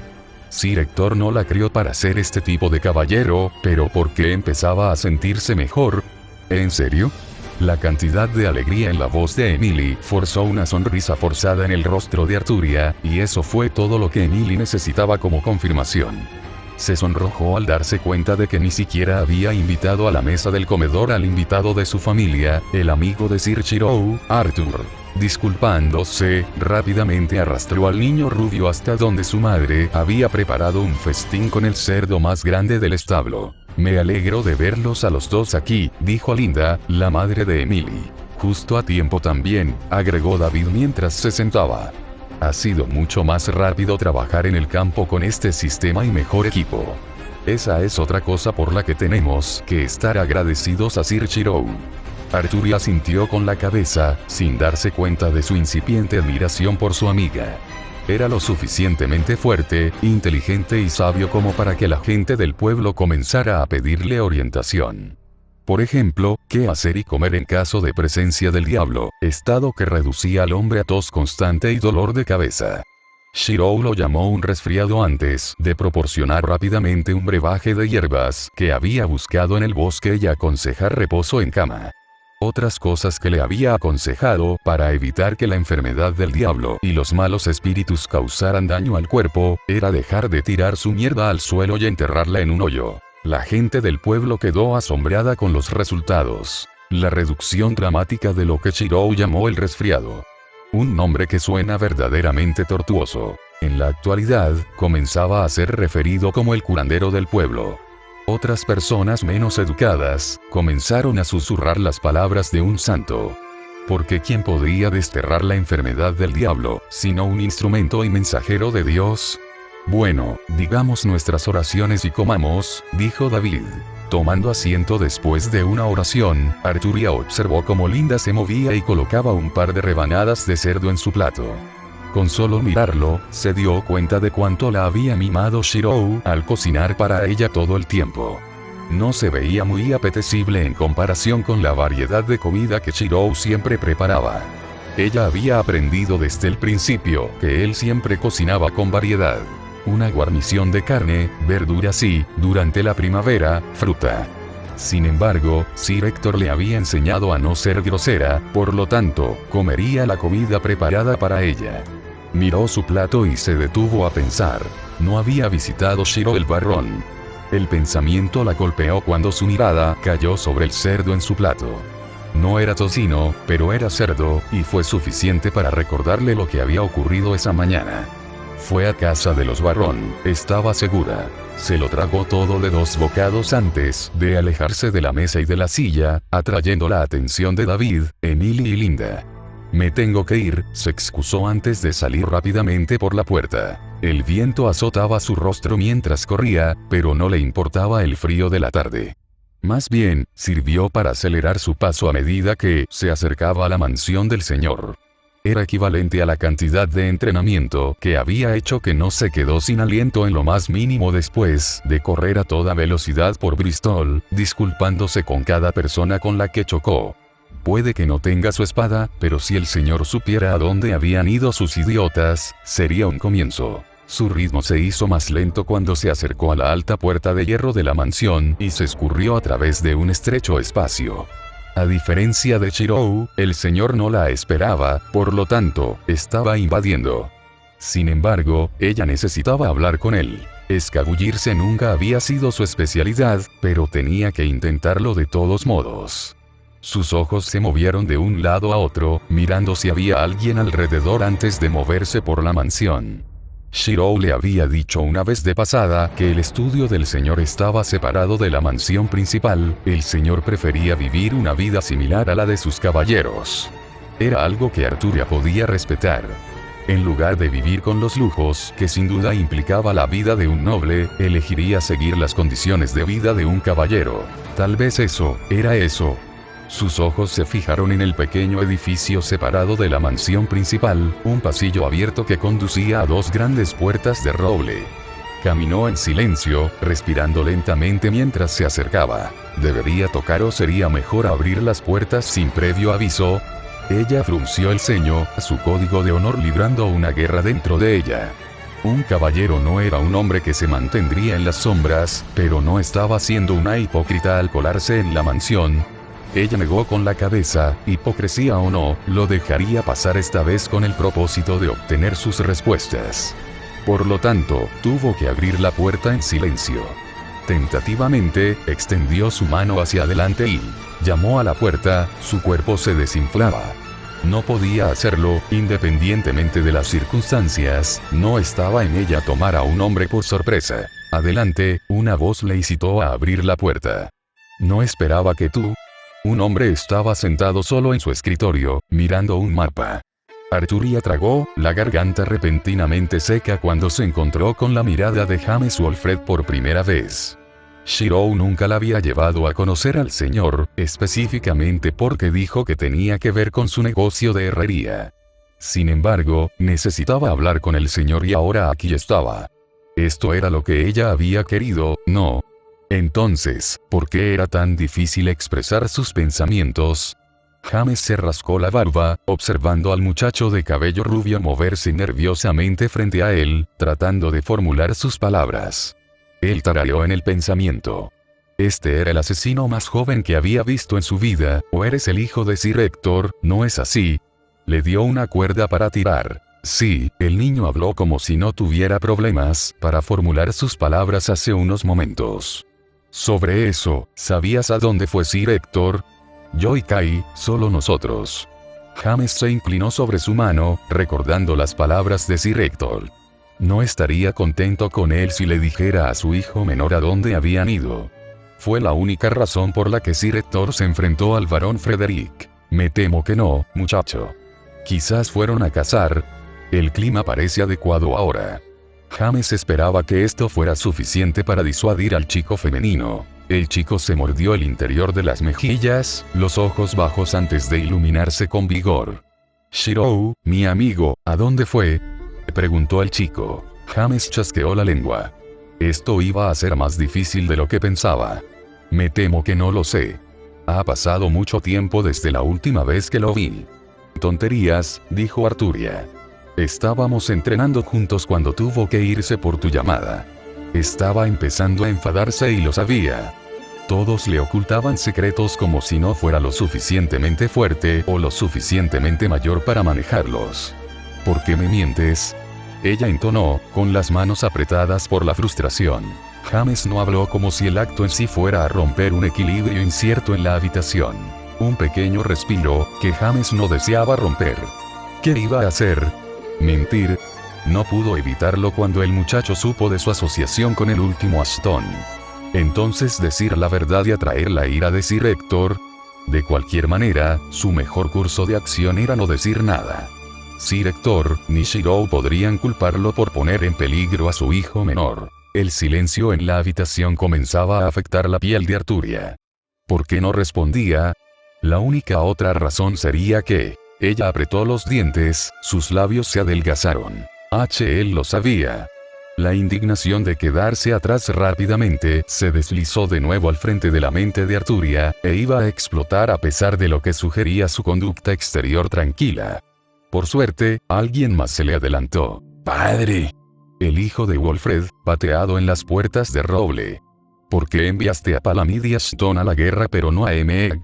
Sir Hector no la crió para ser este tipo de caballero, pero ¿por qué empezaba a sentirse mejor? ¿En serio? La cantidad de alegría en la voz de Emily forzó una sonrisa forzada en el rostro de Arturia, y eso fue todo lo que Emily necesitaba como confirmación. Se sonrojó al darse cuenta de que ni siquiera había invitado a la mesa del comedor al invitado de su familia, el amigo de Sir Shirou, Arthur. Disculpándose, rápidamente arrastró al niño rubio hasta donde su madre había preparado un festín con el cerdo más grande del establo. Me alegro de verlos a los dos aquí, dijo Linda, la madre de Emily. Justo a tiempo también, agregó David mientras se sentaba. Ha sido mucho más rápido trabajar en el campo con este sistema y mejor equipo. Esa es otra cosa por la que tenemos que estar agradecidos a Sir Shirou. Arturia asintió con la cabeza, sin darse cuenta de su incipiente admiración por su amiga. Era lo suficientemente fuerte, inteligente y sabio como para que la gente del pueblo comenzara a pedirle orientación. Por ejemplo, qué hacer y comer en caso de presencia del diablo, estado que reducía al hombre a tos constante y dolor de cabeza. Shirou lo llamó un resfriado antes de proporcionar rápidamente un brebaje de hierbas que había buscado en el bosque y aconsejar reposo en cama. Otras cosas que le había aconsejado para evitar que la enfermedad del diablo y los malos espíritus causaran daño al cuerpo, era dejar de tirar su mierda al suelo y enterrarla en un hoyo. La gente del pueblo quedó asombrada con los resultados. La reducción dramática de lo que Shirou llamó el resfriado. Un nombre que suena verdaderamente tortuoso. En la actualidad, comenzaba a ser referido como el curandero del pueblo. Otras personas menos educadas, comenzaron a susurrar las palabras de un santo. Porque ¿quién podría desterrar la enfermedad del diablo, sino un instrumento y mensajero de Dios? Bueno, digamos nuestras oraciones y comamos, dijo David. Tomando asiento después de una oración, Arturia observó cómo Linda se movía y colocaba un par de rebanadas de cerdo en su plato. Con solo mirarlo, se dio cuenta de cuánto la había mimado Shirou al cocinar para ella todo el tiempo. No se veía muy apetecible en comparación con la variedad de comida que Shirou siempre preparaba. Ella había aprendido desde el principio que él siempre cocinaba con variedad. Una guarnición de carne, verduras y, durante la primavera, fruta. Sin embargo, Sir Hector le había enseñado a no ser grosera, por lo tanto, comería la comida preparada para ella. Miró su plato y se detuvo a pensar. No había visitado Shirou el Barrón. El pensamiento la golpeó cuando su mirada cayó sobre el cerdo en su plato. No era tocino, pero era cerdo, y fue suficiente para recordarle lo que había ocurrido esa mañana. Fue a casa de los Barrón, estaba segura. Se lo tragó todo de 2 bocados antes de alejarse de la mesa y de la silla, atrayendo la atención de David, Emily y Linda. Me tengo que ir, se excusó antes de salir rápidamente por la puerta. El viento azotaba su rostro mientras corría, pero no le importaba el frío de la tarde. Más bien, sirvió para acelerar su paso a medida que se acercaba a la mansión del señor. Era equivalente a la cantidad de entrenamiento que había hecho que no se quedó sin aliento en lo más mínimo después de correr a toda velocidad por Bristol, disculpándose con cada persona con la que chocó. Puede que no tenga su espada, pero si el señor supiera a dónde habían ido sus idiotas, sería un comienzo. Su ritmo se hizo más lento cuando se acercó a la alta puerta de hierro de la mansión y se escurrió a través de un estrecho espacio. A diferencia de Shirou, el señor no la esperaba, por lo tanto, estaba invadiendo. Sin embargo, ella necesitaba hablar con él. Escabullirse nunca había sido su especialidad, pero tenía que intentarlo de todos modos. Sus ojos se movieron de un lado a otro, mirando si había alguien alrededor antes de moverse por la mansión. Shirou le había dicho una vez de pasada que el estudio del señor estaba separado de la mansión principal. El señor prefería vivir una vida similar a la de sus caballeros. Era algo que Arturia podía respetar. En lugar de vivir con los lujos que sin duda implicaba la vida de un noble, elegiría seguir las condiciones de vida de un caballero. Tal vez eso, era eso. Sus ojos se fijaron en el pequeño edificio separado de la mansión principal, un pasillo abierto que conducía a 2 grandes puertas de roble. Caminó en silencio, respirando lentamente mientras se acercaba. ¿Debería tocar o sería mejor abrir las puertas sin previo aviso? Ella frunció el ceño, su código de honor librando una guerra dentro de ella. Un caballero no era un hombre que se mantendría en las sombras, pero no estaba siendo una hipócrita al colarse en la mansión. Ella negó con la cabeza, hipocresía o no, lo dejaría pasar esta vez con el propósito de obtener sus respuestas. Por lo tanto, tuvo que abrir la puerta en silencio. Tentativamente, extendió su mano hacia adelante y llamó a la puerta, su cuerpo se desinflaba. No podía hacerlo, independientemente de las circunstancias, no estaba en ella tomar a un hombre por sorpresa. Adelante, una voz le incitó a abrir la puerta. No esperaba que tú. Un hombre estaba sentado solo en su escritorio, mirando un mapa. Arturia tragó, la garganta repentinamente seca cuando se encontró con la mirada de James Walfred por primera vez. Shirou nunca la había llevado a conocer al señor, específicamente porque dijo que tenía que ver con su negocio de herrería. Sin embargo, necesitaba hablar con el señor y ahora aquí estaba. Esto era lo que ella había querido, ¿no? Entonces, ¿por qué era tan difícil expresar sus pensamientos? James se rascó la barba, observando al muchacho de cabello rubio moverse nerviosamente frente a él, tratando de formular sus palabras. Él tarareó en el pensamiento. Este era el asesino más joven que había visto en su vida, o eres el hijo de Sir Héctor, ¿no es así? Le dio una cuerda para tirar. Sí, el niño habló como si no tuviera problemas para formular sus palabras hace unos momentos. Sobre eso, ¿sabías a dónde fue Sir Héctor? Yo y Kai, solo nosotros. James se inclinó sobre su mano, recordando las palabras de Sir Héctor. No estaría contento con él si le dijera a su hijo menor a dónde habían ido. Fue la única razón por la que Sir Héctor se enfrentó al barón Frederick. Me temo que no, muchacho. Quizás fueron a cazar. El clima parece adecuado ahora. James esperaba que esto fuera suficiente para disuadir al chico femenino. El chico se mordió el interior de las mejillas, los ojos bajos antes de iluminarse con vigor. Shirou, mi amigo, ¿a dónde fue? Preguntó el chico. James chasqueó la lengua. Esto iba a ser más difícil de lo que pensaba. Me temo que no lo sé. Ha pasado mucho tiempo desde la última vez que lo vi. Tonterías, dijo Arturia. Estábamos entrenando juntos cuando tuvo que irse por tu llamada. Estaba empezando a enfadarse y lo sabía. Todos le ocultaban secretos como si no fuera lo suficientemente fuerte o lo suficientemente mayor para manejarlos. ¿Por qué me mientes? Ella entonó, con las manos apretadas por la frustración. James no habló como si el acto en sí fuera a romper un equilibrio incierto en la habitación. Un pequeño respiro, que James no deseaba romper. ¿Qué iba a hacer? ¿Mentir? No pudo evitarlo cuando el muchacho supo de su asociación con el último Ashton. Entonces decir la verdad y atraer la ira de Sir Hector. De cualquier manera, su mejor curso de acción era no decir nada. Sir Hector ni Shiro podrían culparlo por poner en peligro a su hijo menor. El silencio en la habitación comenzaba a afectar la piel de Arturia. ¿Por qué no respondía? La única otra razón sería que ella apretó los dientes, sus labios se adelgazaron. Él lo sabía. La indignación de quedarse atrás rápidamente se deslizó de nuevo al frente de la mente de Arturia, e iba a explotar a pesar de lo que sugería su conducta exterior tranquila. Por suerte, alguien más se le adelantó. ¡Padre! El hijo de Walfred, pateado en las puertas de roble. ¿Por qué enviaste a Palamide y Ashton a la guerra pero no a Meg?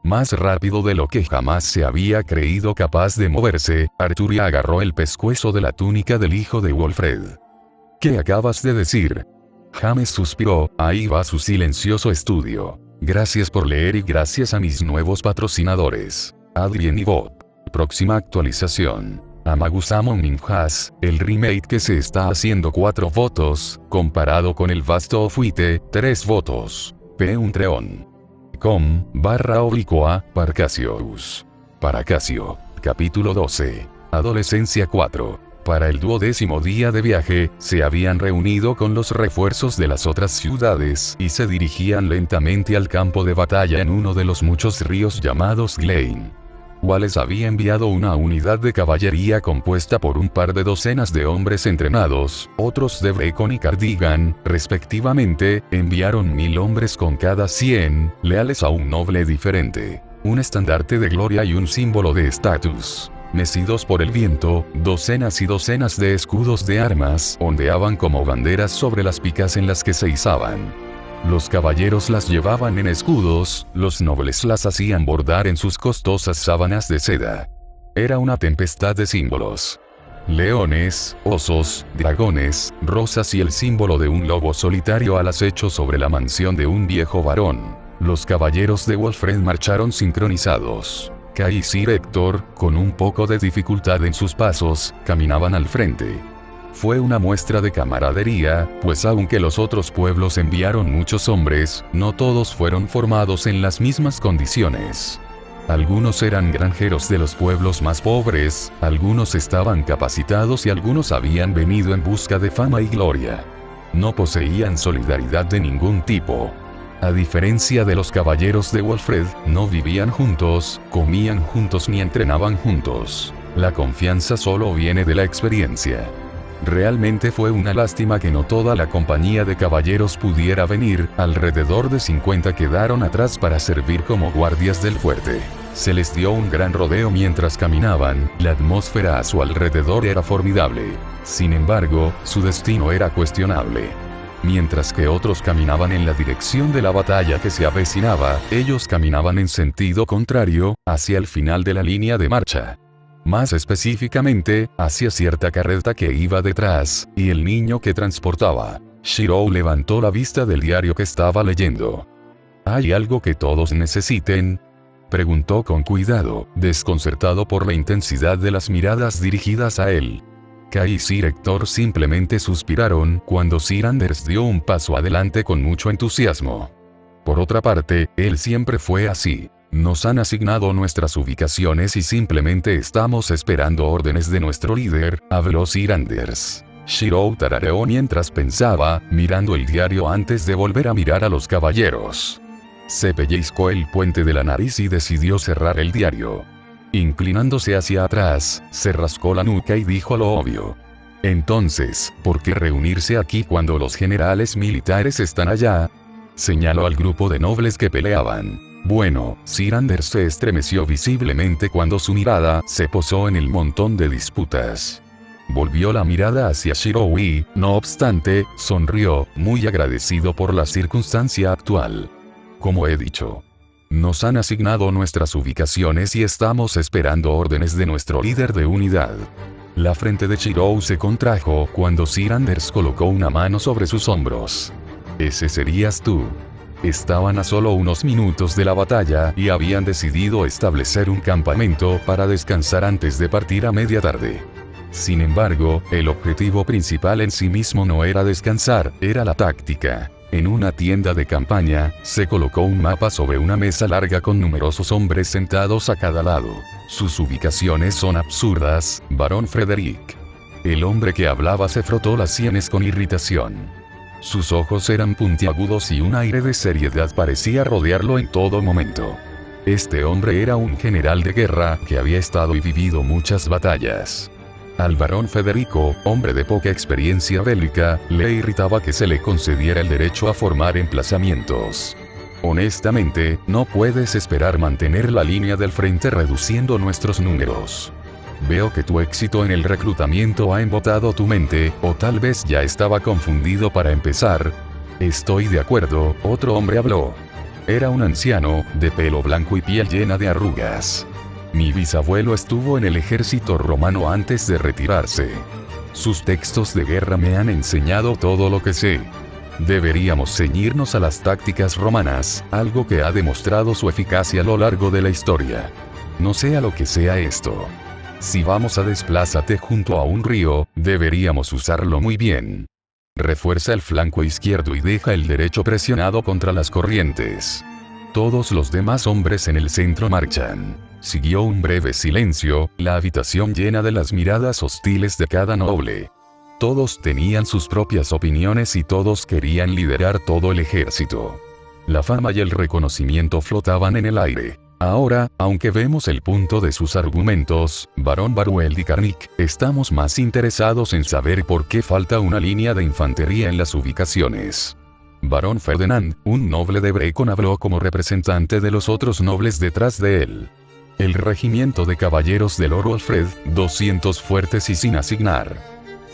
Más rápido de lo que jamás se había creído capaz de moverse, Arturia agarró el pescuezo de la túnica del hijo de Walfred. ¿Qué acabas de decir? James suspiró, ahí va su silencioso estudio. Gracias por leer y gracias a mis nuevos patrocinadores. Adrien y Bob. Próxima actualización. Amagusamon Ninjas, el remake que se está haciendo 4 votos, comparado con el vasto Ofuite, 3 votos. Patreon. /Parcasius. Paracasio. Capítulo 12. Adolescencia 4. Para el 12º día de viaje, se habían reunido con los refuerzos de las otras ciudades y se dirigían lentamente al campo de batalla en uno de los muchos ríos llamados Glein. Wallace había enviado una unidad de caballería compuesta por un par de docenas de hombres entrenados, otros de Brecon y Cardigan, respectivamente, enviaron 1000 hombres con cada 100, leales a un noble diferente, un estandarte de gloria y un símbolo de estatus. Mecidos por el viento, docenas y docenas de escudos de armas ondeaban como banderas sobre las picas en las que se izaban. Los caballeros las llevaban en escudos, los nobles las hacían bordar en sus costosas sábanas de seda. Era una tempestad de símbolos. Leones, osos, dragones, rosas y el símbolo de un lobo solitario al acecho sobre la mansión de un viejo varón. Los caballeros de Walfred marcharon sincronizados. Kai y Sir Hector, con un poco de dificultad en sus pasos, caminaban al frente. Fue una muestra de camaradería, pues aunque los otros pueblos enviaron muchos hombres, no todos fueron formados en las mismas condiciones. Algunos eran granjeros de los pueblos más pobres, algunos estaban capacitados y algunos habían venido en busca de fama y gloria. No poseían solidaridad de ningún tipo. A diferencia de los caballeros de Walfred, no vivían juntos, comían juntos ni entrenaban juntos. La confianza solo viene de la experiencia. Realmente fue una lástima que no toda la compañía de caballeros pudiera venir, alrededor de 50 quedaron atrás para servir como guardias del fuerte. Se les dio un gran rodeo mientras caminaban, la atmósfera a su alrededor era formidable. Sin embargo, su destino era cuestionable. Mientras que otros caminaban en la dirección de la batalla que se avecinaba, ellos caminaban en sentido contrario, hacia el final de la línea de marcha. Más específicamente, hacia cierta carreta que iba detrás, y el niño que transportaba. Shiro levantó la vista del diario que estaba leyendo. ¿Hay algo que todos necesiten? Preguntó con cuidado, desconcertado por la intensidad de las miradas dirigidas a él. Kai y Sir Hector simplemente suspiraron cuando Sir Anders dio un paso adelante con mucho entusiasmo. Por otra parte, él siempre fue así. Nos han asignado nuestras ubicaciones y simplemente estamos esperando órdenes de nuestro líder, habló Sir Anders. Shiro tarareó mientras pensaba, mirando el diario antes de volver a mirar a los caballeros. Se pellizcó el puente de la nariz y decidió cerrar el diario. Inclinándose hacia atrás, se rascó la nuca y dijo lo obvio. Entonces, ¿por qué reunirse aquí cuando los generales militares están allá? Señaló al grupo de nobles que peleaban. Bueno, Sir Anders se estremeció visiblemente cuando su mirada se posó en el montón de disputas. Volvió la mirada hacia Shiro y, no obstante, sonrió, muy agradecido por la circunstancia actual. Como he dicho, nos han asignado nuestras ubicaciones y estamos esperando órdenes de nuestro líder de unidad. La frente de Shiro se contrajo cuando Sir Anders colocó una mano sobre sus hombros. Ese serías tú. Estaban a solo unos minutos de la batalla y habían decidido establecer un campamento para descansar antes de partir a media tarde. Sin embargo, el objetivo principal en sí mismo no era descansar, era la táctica. En una tienda de campaña, se colocó un mapa sobre una mesa larga con numerosos hombres sentados a cada lado. Sus ubicaciones son absurdas, Barón Frederick. El hombre que hablaba se frotó las sienes con irritación. Sus ojos eran puntiagudos y un aire de seriedad parecía rodearlo en todo momento. Este hombre era un general de guerra que había estado y vivido muchas batallas. Al barón Federico, hombre de poca experiencia bélica, le irritaba que se le concediera el derecho a formar emplazamientos. Honestamente, no puedes esperar mantener la línea del frente reduciendo nuestros números. Veo que tu éxito en el reclutamiento ha embotado tu mente, o tal vez ya estaba confundido para empezar. Estoy de acuerdo, otro hombre habló. Era un anciano, de pelo blanco y piel llena de arrugas. Mi bisabuelo estuvo en el ejército romano antes de retirarse. Sus textos de guerra me han enseñado todo lo que sé. Deberíamos ceñirnos a las tácticas romanas, algo que ha demostrado su eficacia a lo largo de la historia. No sea lo que sea esto. Si vamos a desplázate junto a un río, deberíamos usarlo muy bien. Refuerza el flanco izquierdo y deja el derecho presionado contra las corrientes. Todos los demás hombres en el centro marchan. Siguió un breve silencio, la habitación llena de las miradas hostiles de cada noble. Todos tenían sus propias opiniones y todos querían liderar todo el ejército. La fama y el reconocimiento flotaban en el aire. Ahora, aunque vemos el punto de sus argumentos, barón Baruel de Carnic, estamos más interesados en saber por qué falta una línea de infantería en las ubicaciones. Barón Ferdinand, un noble de Brecon, habló como representante de los otros nobles detrás de él. El regimiento de caballeros de Lord Alfred, 200 fuertes y sin asignar.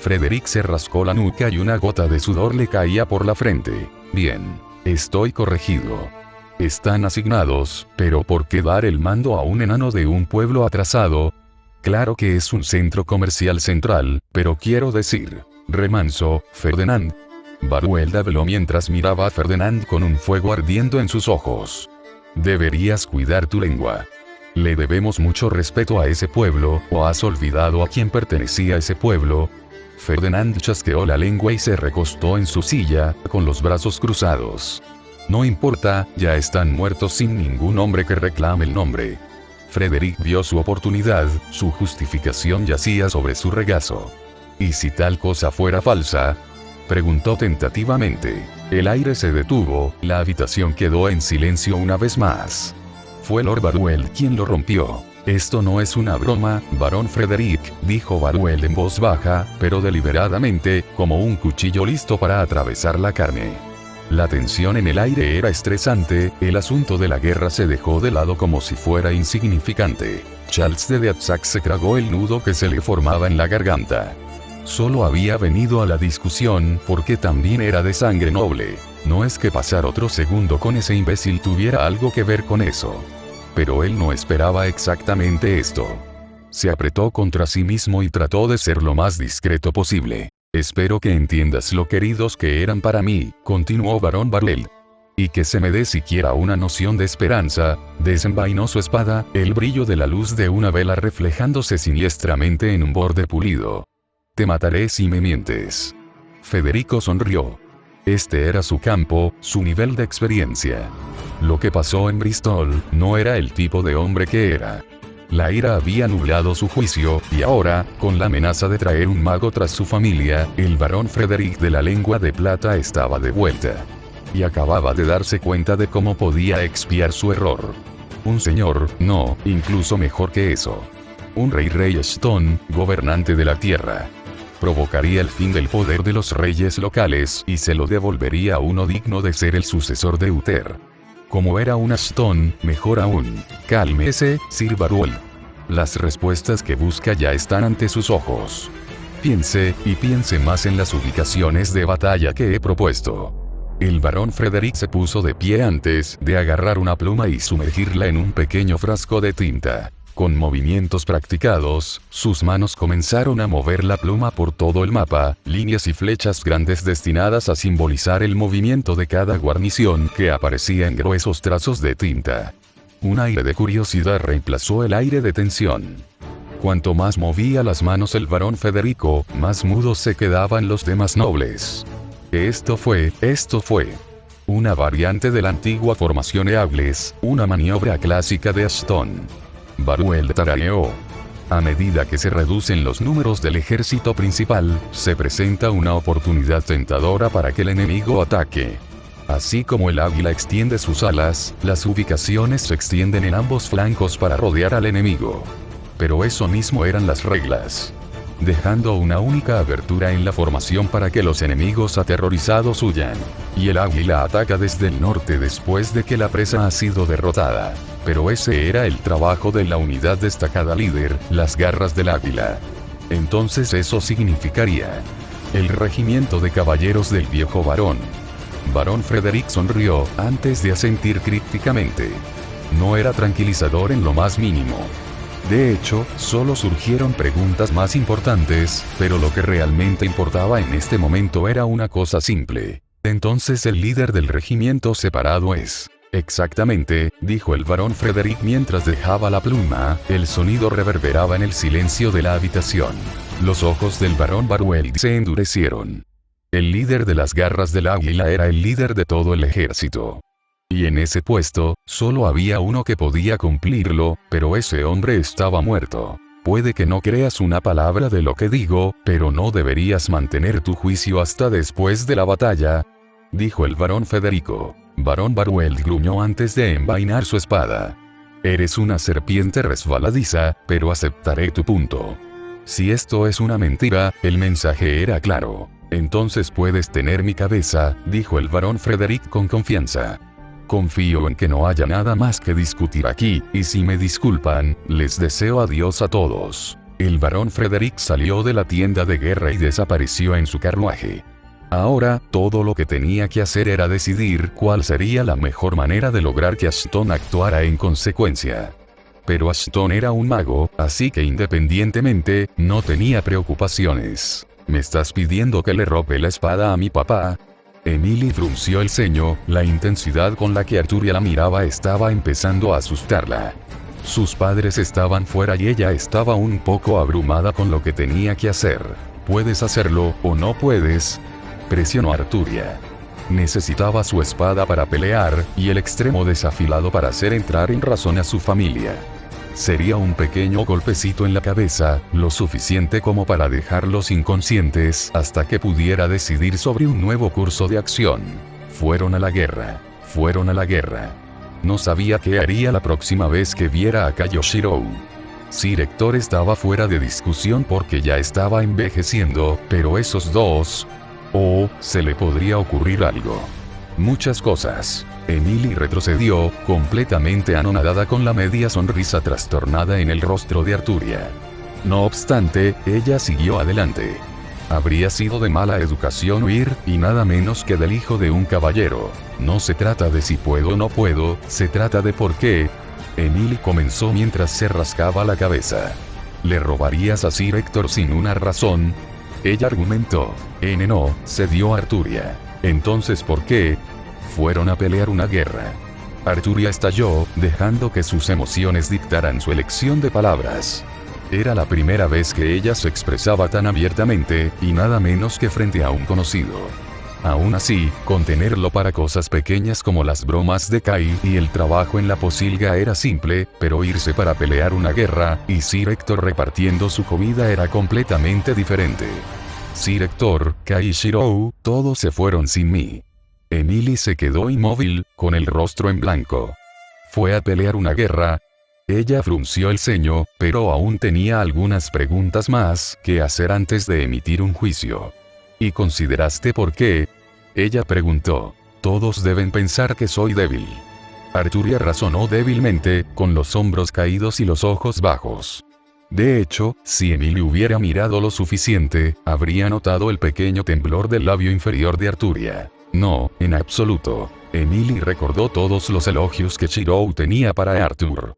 Frederick se rascó la nuca y una gota de sudor le caía por la frente. Bien, estoy corregido. Están asignados, pero ¿por qué dar el mando a un enano de un pueblo atrasado? Claro que es un centro comercial central, pero quiero decir, remanso, Ferdinand. Baruel habló mientras miraba a Ferdinand con un fuego ardiendo en sus ojos. Deberías cuidar tu lengua. Le debemos mucho respeto a ese pueblo, ¿o has olvidado a quién pertenecía ese pueblo? Ferdinand chasqueó la lengua y se recostó en su silla, con los brazos cruzados. No importa, ya están muertos sin ningún hombre que reclame el nombre. Frederick vio su oportunidad, su justificación yacía sobre su regazo. ¿Y si tal cosa fuera falsa? Preguntó tentativamente. El aire se detuvo, la habitación quedó en silencio una vez más. Fue Lord Baruel quien lo rompió. Esto no es una broma, barón Frederick, dijo Baruel en voz baja, pero deliberadamente, como un cuchillo listo para atravesar la carne. La tensión en el aire era estresante, el asunto de la guerra se dejó de lado como si fuera insignificante. Charles de Deatzac se tragó el nudo que se le formaba en la garganta. Solo había venido a la discusión porque también era de sangre noble. No es que pasar otro segundo con ese imbécil tuviera algo que ver con eso. Pero él no esperaba exactamente esto. Se apretó contra sí mismo y trató de ser lo más discreto posible. Espero que entiendas lo queridos que eran para mí, continuó barón Baruel. Y que se me dé siquiera una noción de esperanza. Desenvainó su espada, el brillo de la luz de una vela reflejándose siniestramente en un borde pulido. Te mataré si me mientes. Federico sonrió. Este era su campo, su nivel de experiencia. Lo que pasó en Bristol no era el tipo de hombre que era. La ira había nublado su juicio, y ahora, con la amenaza de traer un mago tras su familia, el barón Frederick de la lengua de plata estaba de vuelta. Y acababa de darse cuenta de cómo podía expiar su error. Un señor, no, incluso mejor que eso. Un rey Stone, gobernante de la tierra. Provocaría el fin del poder de los reyes locales y se lo devolvería a uno digno de ser el sucesor de Uther. Como era un Ashton, mejor aún. Cálmese, Sir Baruel. Las respuestas que busca ya están ante sus ojos. Piense, y piense más en las ubicaciones de batalla que he propuesto. El barón Frederick se puso de pie antes de agarrar una pluma y sumergirla en un pequeño frasco de tinta. Con movimientos practicados, sus manos comenzaron a mover la pluma por todo el mapa, líneas y flechas grandes destinadas a simbolizar el movimiento de cada guarnición que aparecía en gruesos trazos de tinta. Un aire de curiosidad reemplazó el aire de tensión. Cuanto más movía las manos el barón Federico, más mudos se quedaban los demás nobles. Esto fue una variante de la antigua formación Eagles, una maniobra clásica de Ashton. Baruel tarareó. A medida que se reducen los números del ejército principal, se presenta una oportunidad tentadora para que el enemigo ataque. Así como el águila extiende sus alas, las ubicaciones se extienden en ambos flancos para rodear al enemigo. Pero eso mismo eran las reglas. Dejando una única abertura en la formación para que los enemigos aterrorizados huyan. Y el águila ataca desde el norte después de que la presa ha sido derrotada. Pero ese era el trabajo de la unidad destacada líder, las garras del águila. Entonces eso significaría el regimiento de caballeros del viejo varón. Barón Frederick sonrió, antes de asentir crípticamente. No era tranquilizador en lo más mínimo. De hecho, solo surgieron preguntas más importantes, pero lo que realmente importaba en este momento era una cosa simple. Entonces el líder del regimiento separado es... Exactamente, dijo el barón Frederick mientras dejaba la pluma, el sonido reverberaba en el silencio de la habitación. Los ojos del barón Baruel se endurecieron. El líder de las garras del águila era el líder de todo el ejército. Y en ese puesto, solo había uno que podía cumplirlo, pero ese hombre estaba muerto. Puede que no creas una palabra de lo que digo, pero no deberías mantener tu juicio hasta después de la batalla, dijo el barón Federico. Barón Baruel gruñó antes de envainar su espada. Eres una serpiente resbaladiza, pero aceptaré tu punto. Si esto es una mentira, el mensaje era claro. Entonces puedes tener mi cabeza, dijo el barón Frederick con confianza. Confío en que no haya nada más que discutir aquí, y si me disculpan, les deseo adiós a todos. El barón Frederick salió de la tienda de guerra y desapareció en su carruaje. Ahora, todo lo que tenía que hacer era decidir cuál sería la mejor manera de lograr que Ashton actuara en consecuencia. Pero Ashton era un mago, así que independientemente, no tenía preocupaciones. ¿Me estás pidiendo que le robe la espada a mi papá? Emily frunció el ceño, la intensidad con la que Arturia la miraba estaba empezando a asustarla. Sus padres estaban fuera y ella estaba un poco abrumada con lo que tenía que hacer. ¿Puedes hacerlo, o no puedes? Presionó Arturia. Necesitaba su espada para pelear, y el extremo desafilado para hacer entrar en razón a su familia. Sería un pequeño golpecito en la cabeza, lo suficiente como para dejarlos inconscientes hasta que pudiera decidir sobre un nuevo curso de acción. Fueron a la guerra. No sabía qué haría la próxima vez que viera a Kayoshiro. Sir Héctor estaba fuera de discusión porque ya estaba envejeciendo, pero esos dos... se le podría ocurrir algo. Muchas cosas. Emily retrocedió, completamente anonadada con la media sonrisa trastornada en el rostro de Arturia. No obstante, ella siguió adelante. Habría sido de mala educación huir, y nada menos que del hijo de un caballero. No se trata de si puedo o no puedo, se trata de por qué. Emily comenzó mientras se rascaba la cabeza. ¿Le robarías a Sir Héctor sin una razón? Ella argumentó. No, cedió Arturia. Entonces ¿por qué? Fueron a pelear una guerra. Arturia estalló, dejando que sus emociones dictaran su elección de palabras. Era la primera vez que ella se expresaba tan abiertamente, y nada menos que frente a un conocido. Aún así, contenerlo para cosas pequeñas como las bromas de Kai y el trabajo en la posilga era simple, pero irse para pelear una guerra, y Sir Héctor repartiendo su comida era completamente diferente. Sir Héctor, Kai y Shirou, todos se fueron sin mí. Emily se quedó inmóvil, con el rostro en blanco. ¿Fue a pelear una guerra? Ella frunció el ceño, pero aún tenía algunas preguntas más que hacer antes de emitir un juicio. ¿Y consideraste por qué? Ella preguntó. Todos deben pensar que soy débil. Arturia razonó débilmente, con los hombros caídos y los ojos bajos. De hecho, si Emily hubiera mirado lo suficiente, habría notado el pequeño temblor del labio inferior de Arturia. No, en absoluto. Emily recordó todos los elogios que Shirou tenía para Arthur.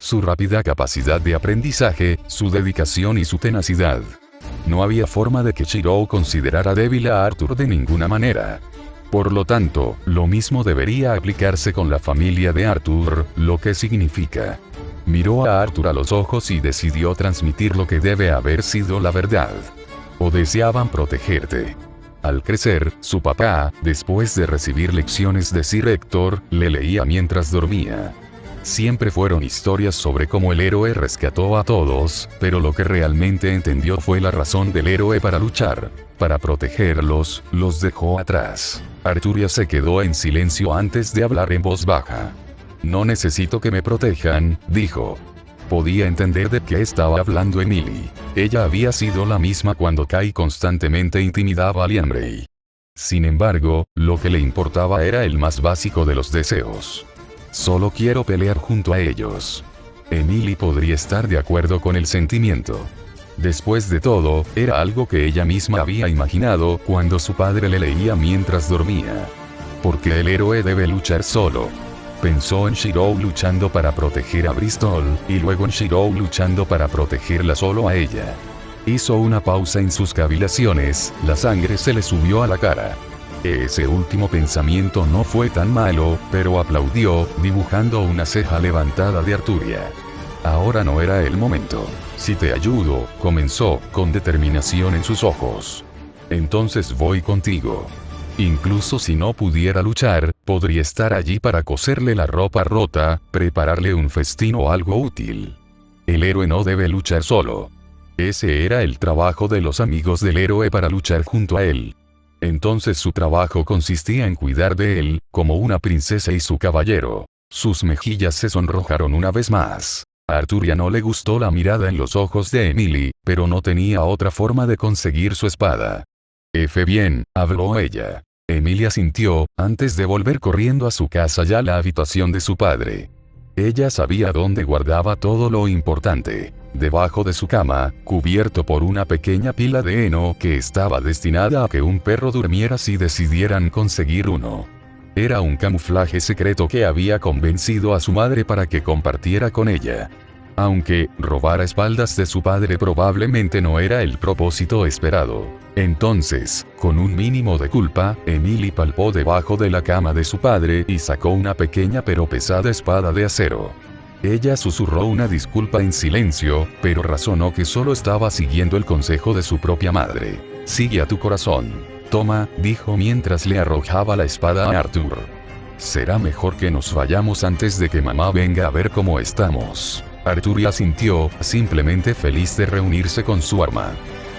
su rápida capacidad de aprendizaje, su dedicación y su tenacidad. No había forma de que Shirou considerara débil a Arthur de ninguna manera. Por lo tanto, lo mismo debería aplicarse con la familia de Arthur, lo que significa. Miró a Arthur a los ojos y decidió transmitir lo que debe haber sido la verdad. O deseaban protegerte. Al crecer, su papá, después de recibir lecciones de Sir Hector, le leía mientras dormía. Siempre fueron historias sobre cómo el héroe rescató a todos, pero lo que realmente entendió fue la razón del héroe para luchar. Para protegerlos, los dejó atrás. Arturia se quedó en silencio antes de hablar en voz baja. No necesito que me protejan, dijo. Podía entender de qué estaba hablando Emily. Ella había sido la misma cuando Kai constantemente intimidaba a Liambrey. Sin embargo, lo que le importaba era el más básico de los deseos. Solo quiero pelear junto a ellos. Emily podría estar de acuerdo con el sentimiento. Después de todo, era algo que ella misma había imaginado cuando su padre le leía mientras dormía. Porque el héroe debe luchar solo. Pensó en Shirou luchando para proteger a Bristol, y luego en Shirou luchando para protegerla solo a ella. Hizo una pausa en sus cavilaciones, la sangre se le subió a la cara. Ese último pensamiento no fue tan malo, pero aplaudió, dibujando una ceja levantada de Arturia. Ahora no era el momento. Si te ayudo, comenzó, con determinación en sus ojos. Entonces voy contigo. Incluso si no pudiera luchar, podría estar allí para coserle la ropa rota, prepararle un festín o algo útil. El héroe no debe luchar solo. Ese era el trabajo de los amigos del héroe para luchar junto a él. Entonces su trabajo consistía en cuidar de él, como una princesa y su caballero. Sus mejillas se sonrojaron una vez más. A Arturia no le gustó la mirada en los ojos de Emily, pero no tenía otra forma de conseguir su espada. Bien, habló ella. Emilia asintió, antes de volver corriendo a su casa y a la habitación de su padre. Ella sabía dónde guardaba todo lo importante. Debajo de su cama, cubierto por una pequeña pila de heno que estaba destinada a que un perro durmiera si decidieran conseguir uno. Era un camuflaje secreto que había convencido a su madre para que compartiera con ella. Aunque, robar a espaldas de su padre probablemente no era el propósito esperado. Entonces, con un mínimo de culpa, Emily palpó debajo de la cama de su padre y sacó una pequeña pero pesada espada de acero. Ella susurró una disculpa en silencio, pero razonó que solo estaba siguiendo el consejo de su propia madre. Sigue a tu corazón. Toma, dijo mientras le arrojaba la espada a Arthur. Será mejor que nos vayamos antes de que mamá venga a ver cómo estamos. Arturia asintió, simplemente feliz de reunirse con su arma.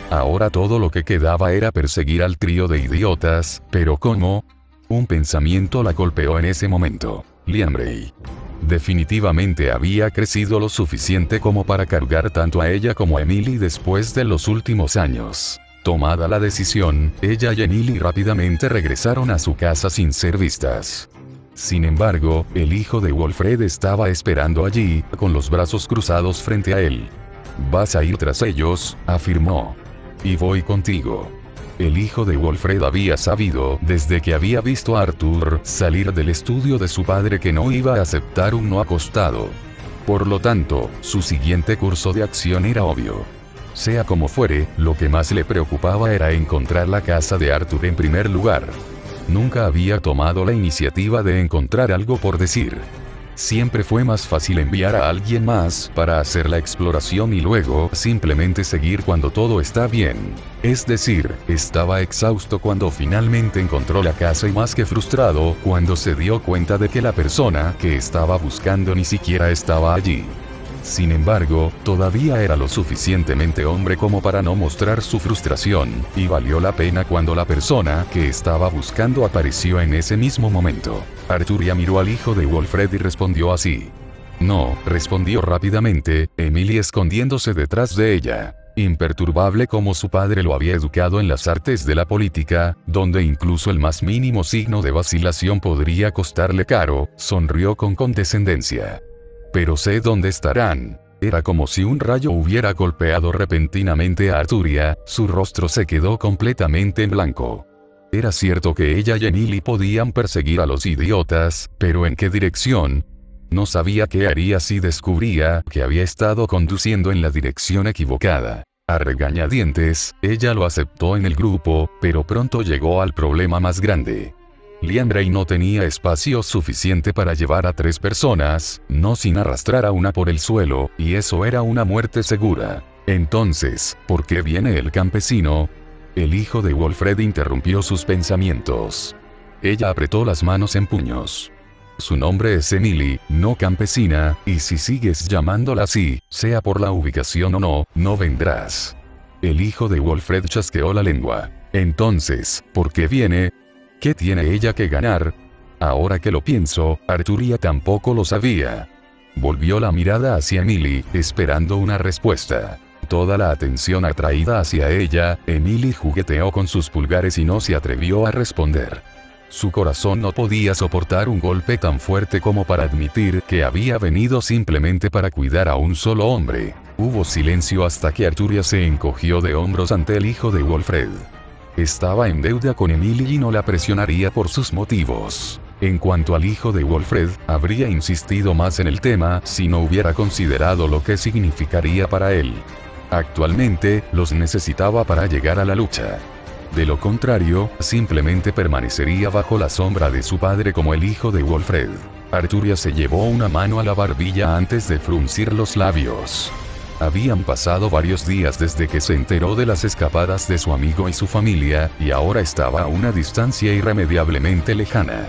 Ahora todo lo que quedaba era perseguir al trío de idiotas, pero ¿cómo? Un pensamiento la golpeó en ese momento. Liambrey. Definitivamente había crecido lo suficiente como para cargar tanto a ella como a Emily después de los últimos años. Tomada la decisión, ella y Emily rápidamente regresaron a su casa sin ser vistas. Sin embargo, el hijo de Wolfred estaba esperando allí, con los brazos cruzados frente a él. «Vas a ir tras ellos», afirmó. «Y voy contigo». El hijo de Wolfred había sabido, desde que había visto a Arthur salir del estudio de su padre, que no iba a aceptar un no acostado. Por lo tanto, su siguiente curso de acción era obvio. Sea como fuere, lo que más le preocupaba era encontrar la casa de Arthur en primer lugar. Nunca había tomado la iniciativa de encontrar algo por decir. Siempre fue más fácil enviar a alguien más para hacer la exploración y luego simplemente seguir cuando todo está bien. Es decir, estaba exhausto cuando finalmente encontró la casa y más que frustrado cuando se dio cuenta de que la persona que estaba buscando ni siquiera estaba allí. Sin embargo, todavía era lo suficientemente hombre como para no mostrar su frustración, y valió la pena cuando la persona que estaba buscando apareció en ese mismo momento. Arturia miró al hijo de Wolfred y respondió así. «No», respondió rápidamente, Emily escondiéndose detrás de ella. Imperturbable como su padre lo había educado en las artes de la política, donde incluso el más mínimo signo de vacilación podría costarle caro, sonrió con condescendencia. «Pero sé dónde estarán». Era como si un rayo hubiera golpeado repentinamente a Arturia, su rostro se quedó completamente en blanco. Era cierto que ella y Emily podían perseguir a los idiotas, pero ¿en qué dirección? No sabía qué haría si descubría que había estado conduciendo en la dirección equivocada. A regañadientes, ella lo aceptó en el grupo, pero pronto llegó al problema más grande. Liandrey no tenía espacio suficiente para llevar a 3 personas, no sin arrastrar a una por el suelo, y eso era una muerte segura. Entonces, ¿por qué viene el campesino? El hijo de Wolfred interrumpió sus pensamientos. Ella apretó las manos en puños. Su nombre es Emily, no campesina, y si sigues llamándola así, sea por la ubicación o no, no vendrás. El hijo de Wolfred chasqueó la lengua. Entonces, ¿por qué viene? ¿Qué tiene ella que ganar? Ahora que lo pienso, Arturia tampoco lo sabía. Volvió la mirada hacia Emily, esperando una respuesta. Toda la atención atraída hacia ella, Emily jugueteó con sus pulgares y no se atrevió a responder. Su corazón no podía soportar un golpe tan fuerte como para admitir que había venido simplemente para cuidar a un solo hombre. Hubo silencio hasta que Arturia se encogió de hombros ante el hijo de Wolfred. Estaba en deuda con Emily y no la presionaría por sus motivos. En cuanto al hijo de Wolfred, habría insistido más en el tema si no hubiera considerado lo que significaría para él. Actualmente, los necesitaba para llegar a la lucha. De lo contrario, simplemente permanecería bajo la sombra de su padre como el hijo de Wolfred. Arturia se llevó una mano a la barbilla antes de fruncir los labios. Habían pasado varios días desde que se enteró de las escapadas de su amigo y su familia, y ahora estaba a una distancia irremediablemente lejana.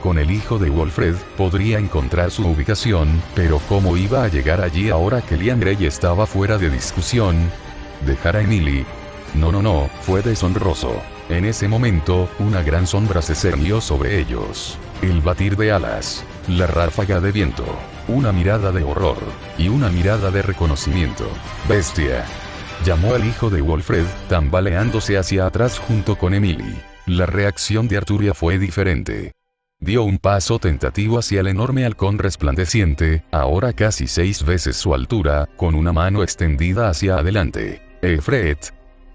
Con el hijo de Wolfred, podría encontrar su ubicación, pero ¿cómo iba a llegar allí ahora que Liandrey estaba fuera de discusión? ¿Dejar a Emily? No, fue deshonroso. En ese momento, una gran sombra se cernió sobre ellos. El batir de alas, la ráfaga de viento, una mirada de horror, y una mirada de reconocimiento. «Bestia», llamó al hijo de Wolfred, tambaleándose hacia atrás junto con Emily. La reacción de Arturia fue diferente. Dio un paso tentativo hacia el enorme halcón resplandeciente, ahora casi 6 veces su altura, con una mano extendida hacia adelante. «Fred»,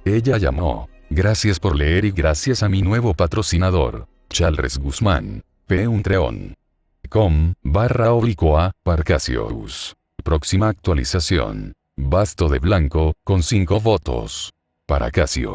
ella llamó. «Gracias por leer y gracias a mi nuevo patrocinador, Charles Guzmán. patreon.com/Parcasius. Próxima actualización. Basto de blanco, con 5 votos. Para Casio.